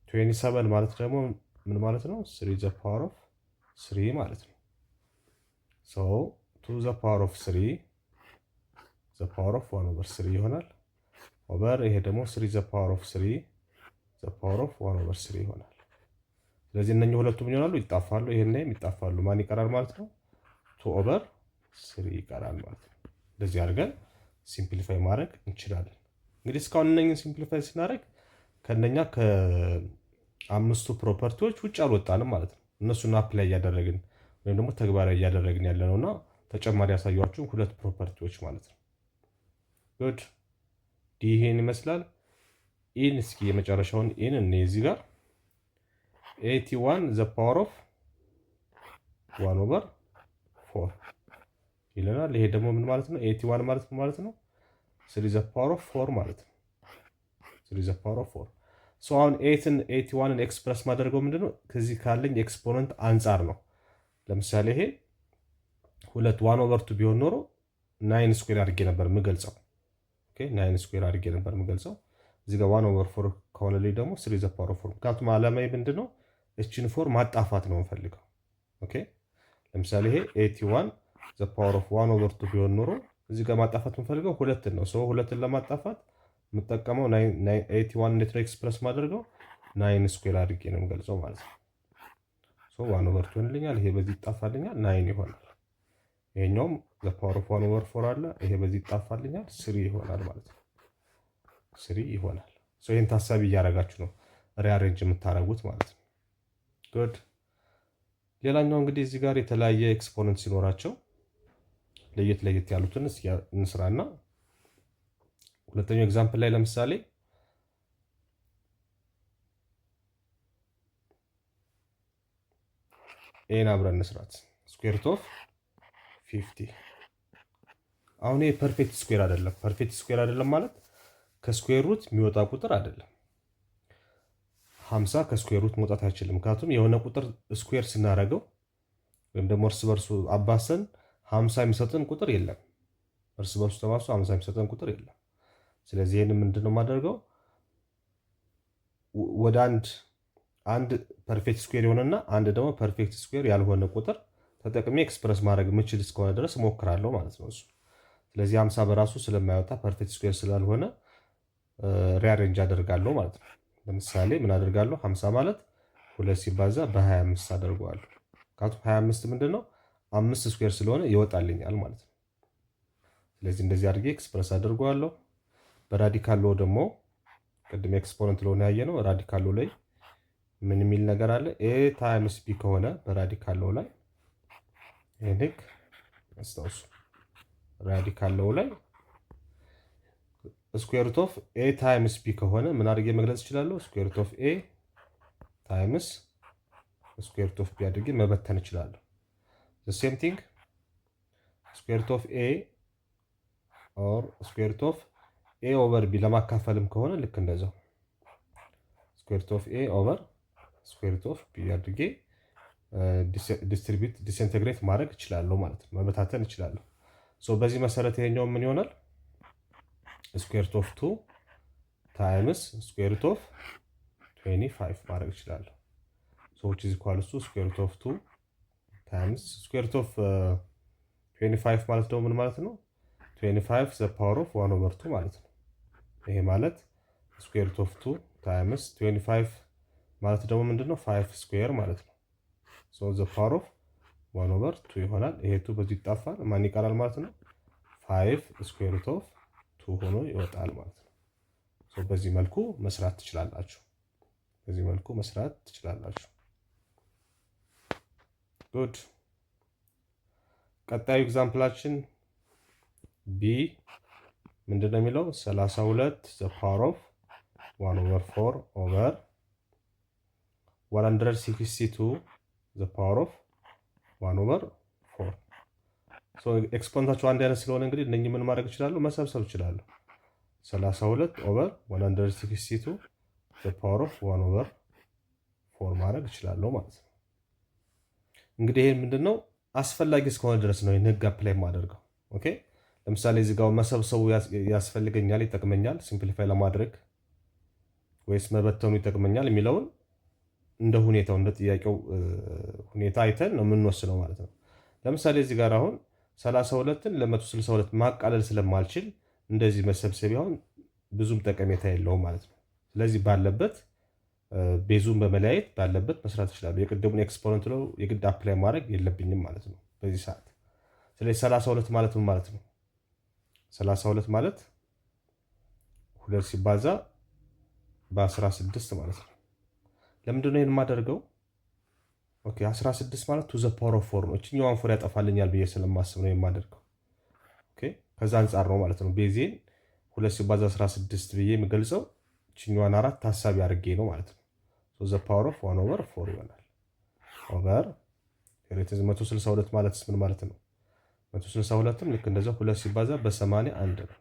Speaker 1: 27 ማለት ደግሞ ምን ማለት ነው? 3 the power of 3 ማለት ነው። so to the power of 3 the power of 1 over 3 ይሆናል። ኦቨር ይሄ ደግሞ 3 the power of 3 the power of 1 over 3 ይሆናል። ስለዚህ እነኚህ ሁለቱም ይሆናሉ ይጣፋሉ። ይሄን ይጣፋሉ። ማን ይቀራል ማለት ነው? 2 over 3 ይቀራል ማለት ነው። እንደዚህ አድርገን ሲምፕሊፋይ ማድረግ እንችላለን። እንግዲህ እስካሁን እነኚህን ሲምፕሊፋይ ስናደርግ ከነኛ ከአምስቱ ፕሮፐርቲዎች ውጭ አልወጣንም ማለት ነው። እነሱን አፕላይ እያደረግን ወይም ደግሞ ተግባራዊ እያደረግን ያለ ነውና ተጨማሪ ያሳያችሁ ሁለት ፕሮፐርቲዎች ማለት ነው። ጉድ ዲ ይሄን ይመስላል። ኢን እስኪ የመጨረሻውን ኢን እኔ እዚህ ጋር 81 the power of 1 over 4 ይለናል። ይሄ ደግሞ ምን ማለት ነው? 81 ማለት ምን ማለት ነው? 3 the power of 4 ማለት ነው። 3 the power of 4 ሶ አሁን 81ን ኤክስፕረስ ማድረገው ምንድነው? ከዚህ ካለኝ ኤክስፖነንት አንጻር ነው። ለምሳሌ ይሄ 1 over 2 ቢሆን ኖሮ 9 ስኩዌር አድርጌ ነበር የምገልጸው። ኦኬ 9 ስኩዌር አድርጌ ነበር የምገልጸው። እዚህ ጋር 1 over 4 ከሆነ ላይ ደግሞ 3 the power of 4 ምክንያቱም ዓላማዬ ምንድነው? እቺን 4 ማጣፋት ነው የምፈልገው። ኦኬ ለምሳሌ ይሄ 81 the power of 1 over 2 ቢሆን ኖሮ እዚህ ጋር ማጣፋት የምፈልገው ሁለትን ነው። ሶ ሁለትን ለማጣፋት የምጠቀመው 81 እንዴት ነው ኤክስፕረስ ማድረገው? 9 ስኩዌር አድርጌ ነው የምገልጸው ማለት ነው። ሶ 1 over 2 ይሆንልኛል። ይሄ በዚህ ይጣፋልኛል 9 ይሆናል። ይሄኛውም the power of 1 over 4 አለ። ይሄ በዚህ ይጣፋልኛል 3 ይሆናል ማለት ነው። 3 ይሆናል። ሶ ይሄን ታሳቢ እያደረጋችሁ ነው ሪአሬንጅ የምታደርጉት ማለት ነው። ጉድ ሌላኛው እንግዲህ እዚህ ጋር የተለያየ ኤክስፖነንት ሲኖራቸው ለየት ያሉትን እንስራና ሁለተኛው ኤግዛምፕል ላይ ለምሳሌ ኤን አብረን እንስራት። ስኩዌር ሩት ኦፍ 50 አሁን ይሄ ፐርፌክት ስኩዌር አይደለም። ፐርፌክት ስኩዌር አይደለም ማለት ከስኩዌር ሩት የሚወጣ ቁጥር አይደለም። 50 ከስኩዌር ሩት መውጣት አይችልም። ምክንያቱም የሆነ ቁጥር ስኩዌር ስናደርገው ወይም ደግሞ እርስ በርሱ አባሰን 50 የሚሰጠን ቁጥር የለም። እርስ በርሱ ተባሱ 50 የሚሰጠን ቁጥር የለም። ስለዚህ ይሄንን ምንድነው የማደርገው? ወደ አንድ ፐርፌክት ስኩዌር የሆነና አንድ ደግሞ ፐርፌክት ስኩዌር ያልሆነ ቁጥር ተጠቅሜ ኤክስፕረስ ማድረግ የምችል እስከሆነ ድረስ እሞክራለሁ ማለት ነው እሱ። ስለዚህ 50 በራሱ ስለማይወጣ ፐርፌክት ስኩዌር ስላልሆነ ሪአሬንጅ አደርጋለሁ ማለት ነው። ለምሳሌ ምን አደርጋለሁ? 50 ማለት 2 ሲባዛ በ25 አደርገዋለሁ። ምክንያቱም 25 ምንድነው 5 ስኩዌር ስለሆነ ይወጣልኛል ማለት ነው። ስለዚህ እንደዚህ አድርጌ ኤክስፕረስ አደርገዋለሁ። በራዲካል ሎ ደግሞ ቅድም ኤክስፖነንት ሎ ነው ያየነው። ራዲካል ሎ ላይ ምን የሚል ነገር አለ? ኤ ታይምስ ቢ ከሆነ በራዲካል ሎ ላይ ይሄንክ አስታውሱ። ራዲካል ሎ ላይ ስኩዌር ሩት ኦፍ ኤ ታይምስ ቢ ከሆነ ምን አድርጌ መግለጽ እችላለሁ? ስኩዌር ሩት ኦፍ ኤ ታይምስ ስኩዌር ሩት ኦፍ ቢ አድርጌ መበተን እችላለሁ። ዘ ሴም ቲንግ ስኩዌር ሩት ኦፍ ኤ ኦር ስኩዌር ሩት ኦፍ ኤ ኦቨር ቢ ለማካፈልም ከሆነ ልክ እንደዛው ስኩዌር ሩት ኦፍ ኤ ኦቨር ስኩዌር ሩት ኦፍ ቢ አድርጌ ዲስትሪቢዩት ዲስኢንተግሬት ማድረግ እችላለሁ ማለት ነው። መበታተን እችላለሁ። ሶ በዚህ መሰረት ይሄኛው ምን ይሆናል? ስኩዌር ሩት ኦፍ 2 ታይምስ ስኩዌር ሩት ኦፍ 25 ማድረግ እችላለሁ። ሶ which is equal to ስኩዌር ሩት ኦፍ 2 ታይምስ ስኩዌር ሩት ኦፍ 25 ማለት ደግሞ ምን ማለት ነው? 25 the power of 1 over 2 ማለት ነው። ይሄ ማለት ስኩዌር ሩት ኦፍ 2 ታይምስ 25 ማለት ደግሞ ምንድነው? 5 ስኩዌር ማለት ነው። ሶ the power of 1 over 2 ይሆናል። ይሄ 2 በዚህ ይጣፋል። ማን ይቀራል ማለት ነው? 5 ስኩዌር ሩት ኦፍ 2 ሆኖ ይወጣል ማለት ነው። ሶ በዚህ መልኩ መስራት ትችላላችሁ። በዚህ መልኩ መስራት ትችላላችሁ። ጉድ ቀጣዩ ኤግዛምፕላችን ቢ ምንድነው የሚለው 32 the power of 1/4 over 162 the power of 1/4 ኤክስፖነንታቸው አንድ አይነት ስለሆነ እንግዲህ እነኚህ ምን ማድረግ ይችላሉ? መሰብሰብ ይችላሉ። 32 over 162 the power of 1/4 ማድረግ ይችላሉ ማለት ነው። እንግዲህ ይሄ ምንድነው አስፈላጊ እስከሆነ ድረስ ነው ይሄን ህግ አፕላይ ማደርገው። ኦኬ ለምሳሌ እዚህ ጋር መሰብሰቡ ያስፈልገኛል፣ ይጠቅመኛል ሲምፕሊፋይ ለማድረግ ወይስ መበተኑ ይጠቅመኛል የሚለውን እንደ ሁኔታው እንደ ጥያቄው ሁኔታ አይተን ነው የምንወስነው ማለት ነው። ለምሳሌ እዚህ ጋር አሁን 32ን ለ162 ማቃለል ስለማልችል እንደዚህ መሰብሰቢያውን ብዙም ጠቀሜታ የለውም ማለት ነው። ስለዚህ ባለበት ቤዙን በመለያየት ባለበት መስራት ይችላሉ። የቅድሙን ኤክስፖነንት ነው የግድ አፕላይ ማድረግ የለብኝም ማለት ነው በዚህ ሰዓት። ስለዚህ 32 ማለት ምን ማለት ነው? 32 ማለት 2 ሲባዛ በ16 ማለት ነው። ለምንድን ነው ይሄን የማደርገው? ኦኬ 16 ማለት ቱ ዘ ፓወር ኦፍ 4 ነው። እችኛዋን ፎር ያጠፋልኛል ብዬ ስለማስብ ነው የማደርገው። ኦኬ ከዛ አንጻር ነው ማለት ነው ቤዜን 2 ሲባዛ 16 ብዬ የምገልጸው እችኛዋን 4 ታሳቢ አድርጌ ነው ማለት ነው። ሶ ዘ ፓወር ኦፍ 1/4 ይሆናል። ኦቨር 162 ማለት ምን ማለት ነው? 162ም ልክ እንደዛው 2 ሲባዛ በ81 ነው።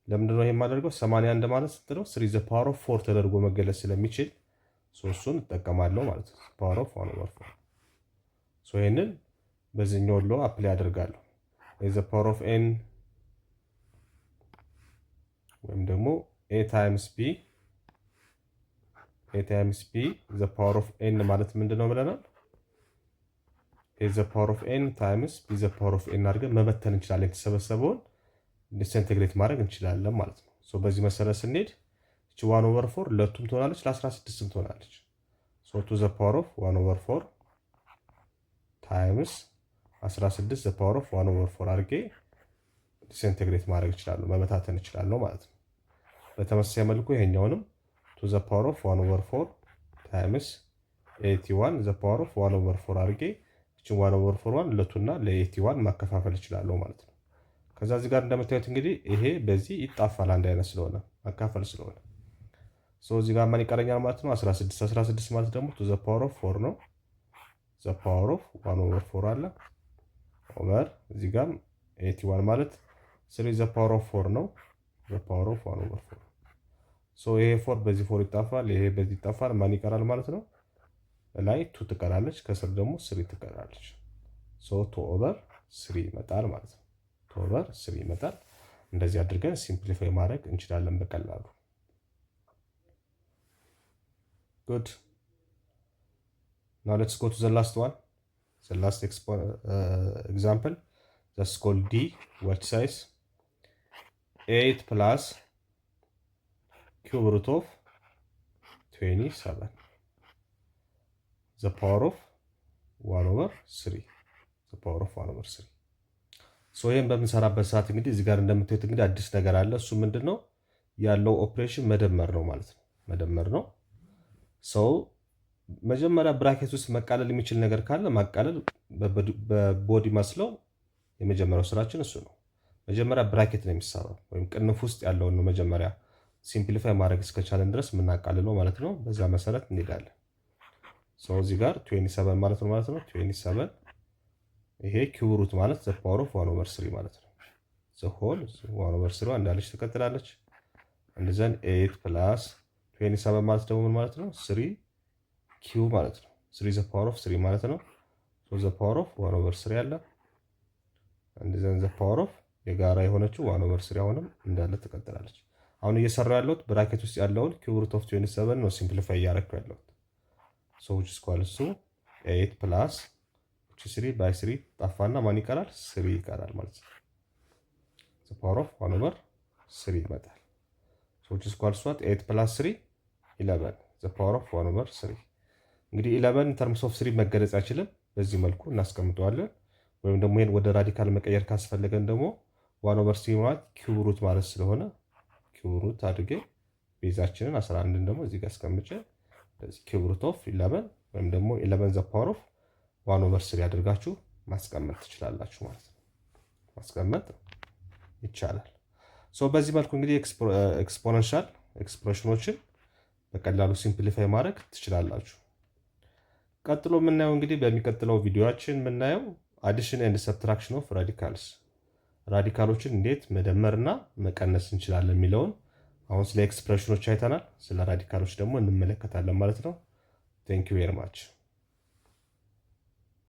Speaker 1: ለምንድን ነው ይሄ የማደርገው? 81 ማለት ስንት ነው? 3 ዘ ፓወር ኦፍ 4 ተደርጎ መገለጽ ስለሚችል ሶስቱን እጠቀማለሁ ማለት ነው። ፓወር ኦፍ 1/4 ሶ ይሄንን በዚህኛው ሎ አፕላይ አደርጋለሁ። ዘ ፓወር ኦፍ ኤን ወይም ደግሞ ኤ ታይምስ ቢ ዘ ፓወር ኦፍ ኤን ማለት ምንድነው ብለናል? ኤ ዘ ፓወር ኦፍ ኤን ታይምስ ቢ ዘ ፓወር ኦፍ ኤን አድርገን መበተን እንችላለን። የተሰበሰበውን ዲስኢንቴግሬት ማድረግ እንችላለን ማለት ነው። ሶ በዚህ መሰረት ስንሄድ እቺ 1/4 ለቱም ትሆናለች ለ16ም ትሆናለች። ሶ ቱ ዘ ፓወር ኦፍ 1/4 ታይምስ 16 ዘ ፓወር ኦፍ 1/4 አድርጌ ዲስኢንቴግሬት ማድረግ እችላለሁ፣ መበታተን እችላለሁ ማለት ነው። በተመሳሳይ መልኩ ይሄኛውንም ቱ ዘ ፓወር ኦፍ 1/4 ታይምስ 81 ዘ ፓወር ኦፍ 1/4 አድርጌ እቺን 1/4 ለቱና ለ81 ማከፋፈል እችላለሁ ማለት ነው። ከዛ እዚህ ጋር እንደምታዩት እንግዲህ ይሄ በዚህ ይጣፋል አንድ አይነት ስለሆነ ማካፈል ስለሆነ ሶ እዚህ ጋር ማን ይቀረኛል ማለት ነው? 16 ማለት ደግሞ ቱ ዘ ፓወር ኦፍ 4 ነው። ዘ ፓወር ኦፍ 1/4 አለ ኦቨር እዚህ ጋር 81 ማለት 3 ዘ ፓወር ኦፍ 4 ነው። ዘ ፓወር ኦፍ 1/4 ሶ ይሄ 4 በዚህ 4 ይጣፋል፣ ይሄ በዚህ ይጣፋል። ማን ይቀራል ማለት ነው? ላይ 2 ትቀራለች፣ ከስር ደግሞ 3 ትቀራለች። ሶ 2 ኦቨር 3 ይመጣል ማለት ነው። 2 ኦቨር 3 ይመጣል። እንደዚህ አድርገን ሲምፕሊፋይ ማድረግ እንችላለን በቀላሉ። ጉድ ናው ሌትስ ጎ ቱ ዘ ላስት ዋን ዘ ላስት ኤግዛምፕል ዛትስ ኮልድ ዲ ዋች ሳይዝ 8 ፕላስ ኪዩብ ሩት ኦፍ 27 ዘ ፓወር ኦፍ 1/3 ዘ ፓወር ኦፍ 1/3 ሶ ይሄን በምንሰራበት ሰዓት እንግዲህ እዚህ ጋር እንደምታዩት እንግዲህ አዲስ ነገር አለ። እሱ ምንድነው ያለው ኦፕሬሽን መደመር ነው ማለት ነው። መደመር ነው። ሰው መጀመሪያ ብራኬት ውስጥ መቃለል የሚችል ነገር ካለ ማቃለል በቦዲ መስለው የመጀመሪያው ስራችን እሱ ነው። መጀመሪያ ብራኬት ነው የሚሰራው ወይም ቅንፍ ውስጥ ያለውን ነው መጀመሪያ ሲምፕሊፋይ ማድረግ እስከቻለን ድረስ የምናቃልለው ማለት ነው። በዛ መሰረት እንሄዳለን። ሰው እዚህ ጋር 27 ማለት ነው 27 ይሄ ኪዩብ ሩት ማለት ዘ ፓወር ኦፍ 1/3 ማለት ነው። ዘ ሆል 1/3 እንዳለች ትቀጥላለች። እንደዘን 8 ፕላስ 27 ማለት ደግሞ ምን ማለት ነው? 3 ኪዩብ ማለት ነው። 3 ዘ ፓወር ኦፍ 3 ማለት ነው። ሶ ዘ ፓወር ኦፍ 1/3 አለ። እንደዘን ዘ ፓወር ኦፍ የጋራ የሆነችው 1/3 አሁንም እንዳለ ትቀጥላለች። አሁን እየሰራው ያለሁት ብራኬት ውስጥ ያለውን ኪዩብ ሩት ኦፍ 27 ነው ሲምፕሊፋይ እያደረኩ ያለሁት። ሶ which is equals to 8 ፕላስ 3 by 3 ጠፋና ማን ይቀራል? 3 ይቀራል ማለት ነው። ዘ ፓወር ኦፍ 1/3 ይመጣል። ሶ which is equals to 8 ፕላስ 3 11 ዘ ፓወር ኦፍ 1/3 እንግዲህ 11 ተርምስ ኦፍ 3 መገለጽ አይችልም። በዚህ መልኩ እናስቀምጠዋለን። ወይም ደግሞ ይሄን ወደ ራዲካል መቀየር ካስፈለገን ደግሞ 1/3 ማለት ኪዩብ ሩት ማለት ስለሆነ ኪዩብ ሩት አድርጌ ቤዛችንን 11ን ደግሞ እዚህ ጋር አስቀምጬ ኪዩብ ሩት ኦፍ 11 ወይም ደግሞ 11 ዘ ፓወር ኦፍ 1/3 ያደርጋችሁ ማስቀመጥ ትችላላችሁ ማለት ነው። ማስቀመጥ ይቻላል። በዚህ መልኩ እንግዲህ ኤክስፖነንሻል ኤክስፕሬሽኖችን በቀላሉ ሲምፕሊፋይ ማድረግ ትችላላችሁ። ቀጥሎ የምናየው እንግዲህ በሚቀጥለው ቪዲዮችን የምናየው አዲሽን ኤንድ ሰብትራክሽን ኦፍ ራዲካልስ፣ ራዲካሎችን እንዴት መደመርና መቀነስ እንችላለን የሚለውን አሁን ስለ ኤክስፕሬሽኖች አይተናል። ስለ ራዲካሎች ደግሞ እንመለከታለን ማለት ነው። ቴንክ ዩ ቬሪ ማች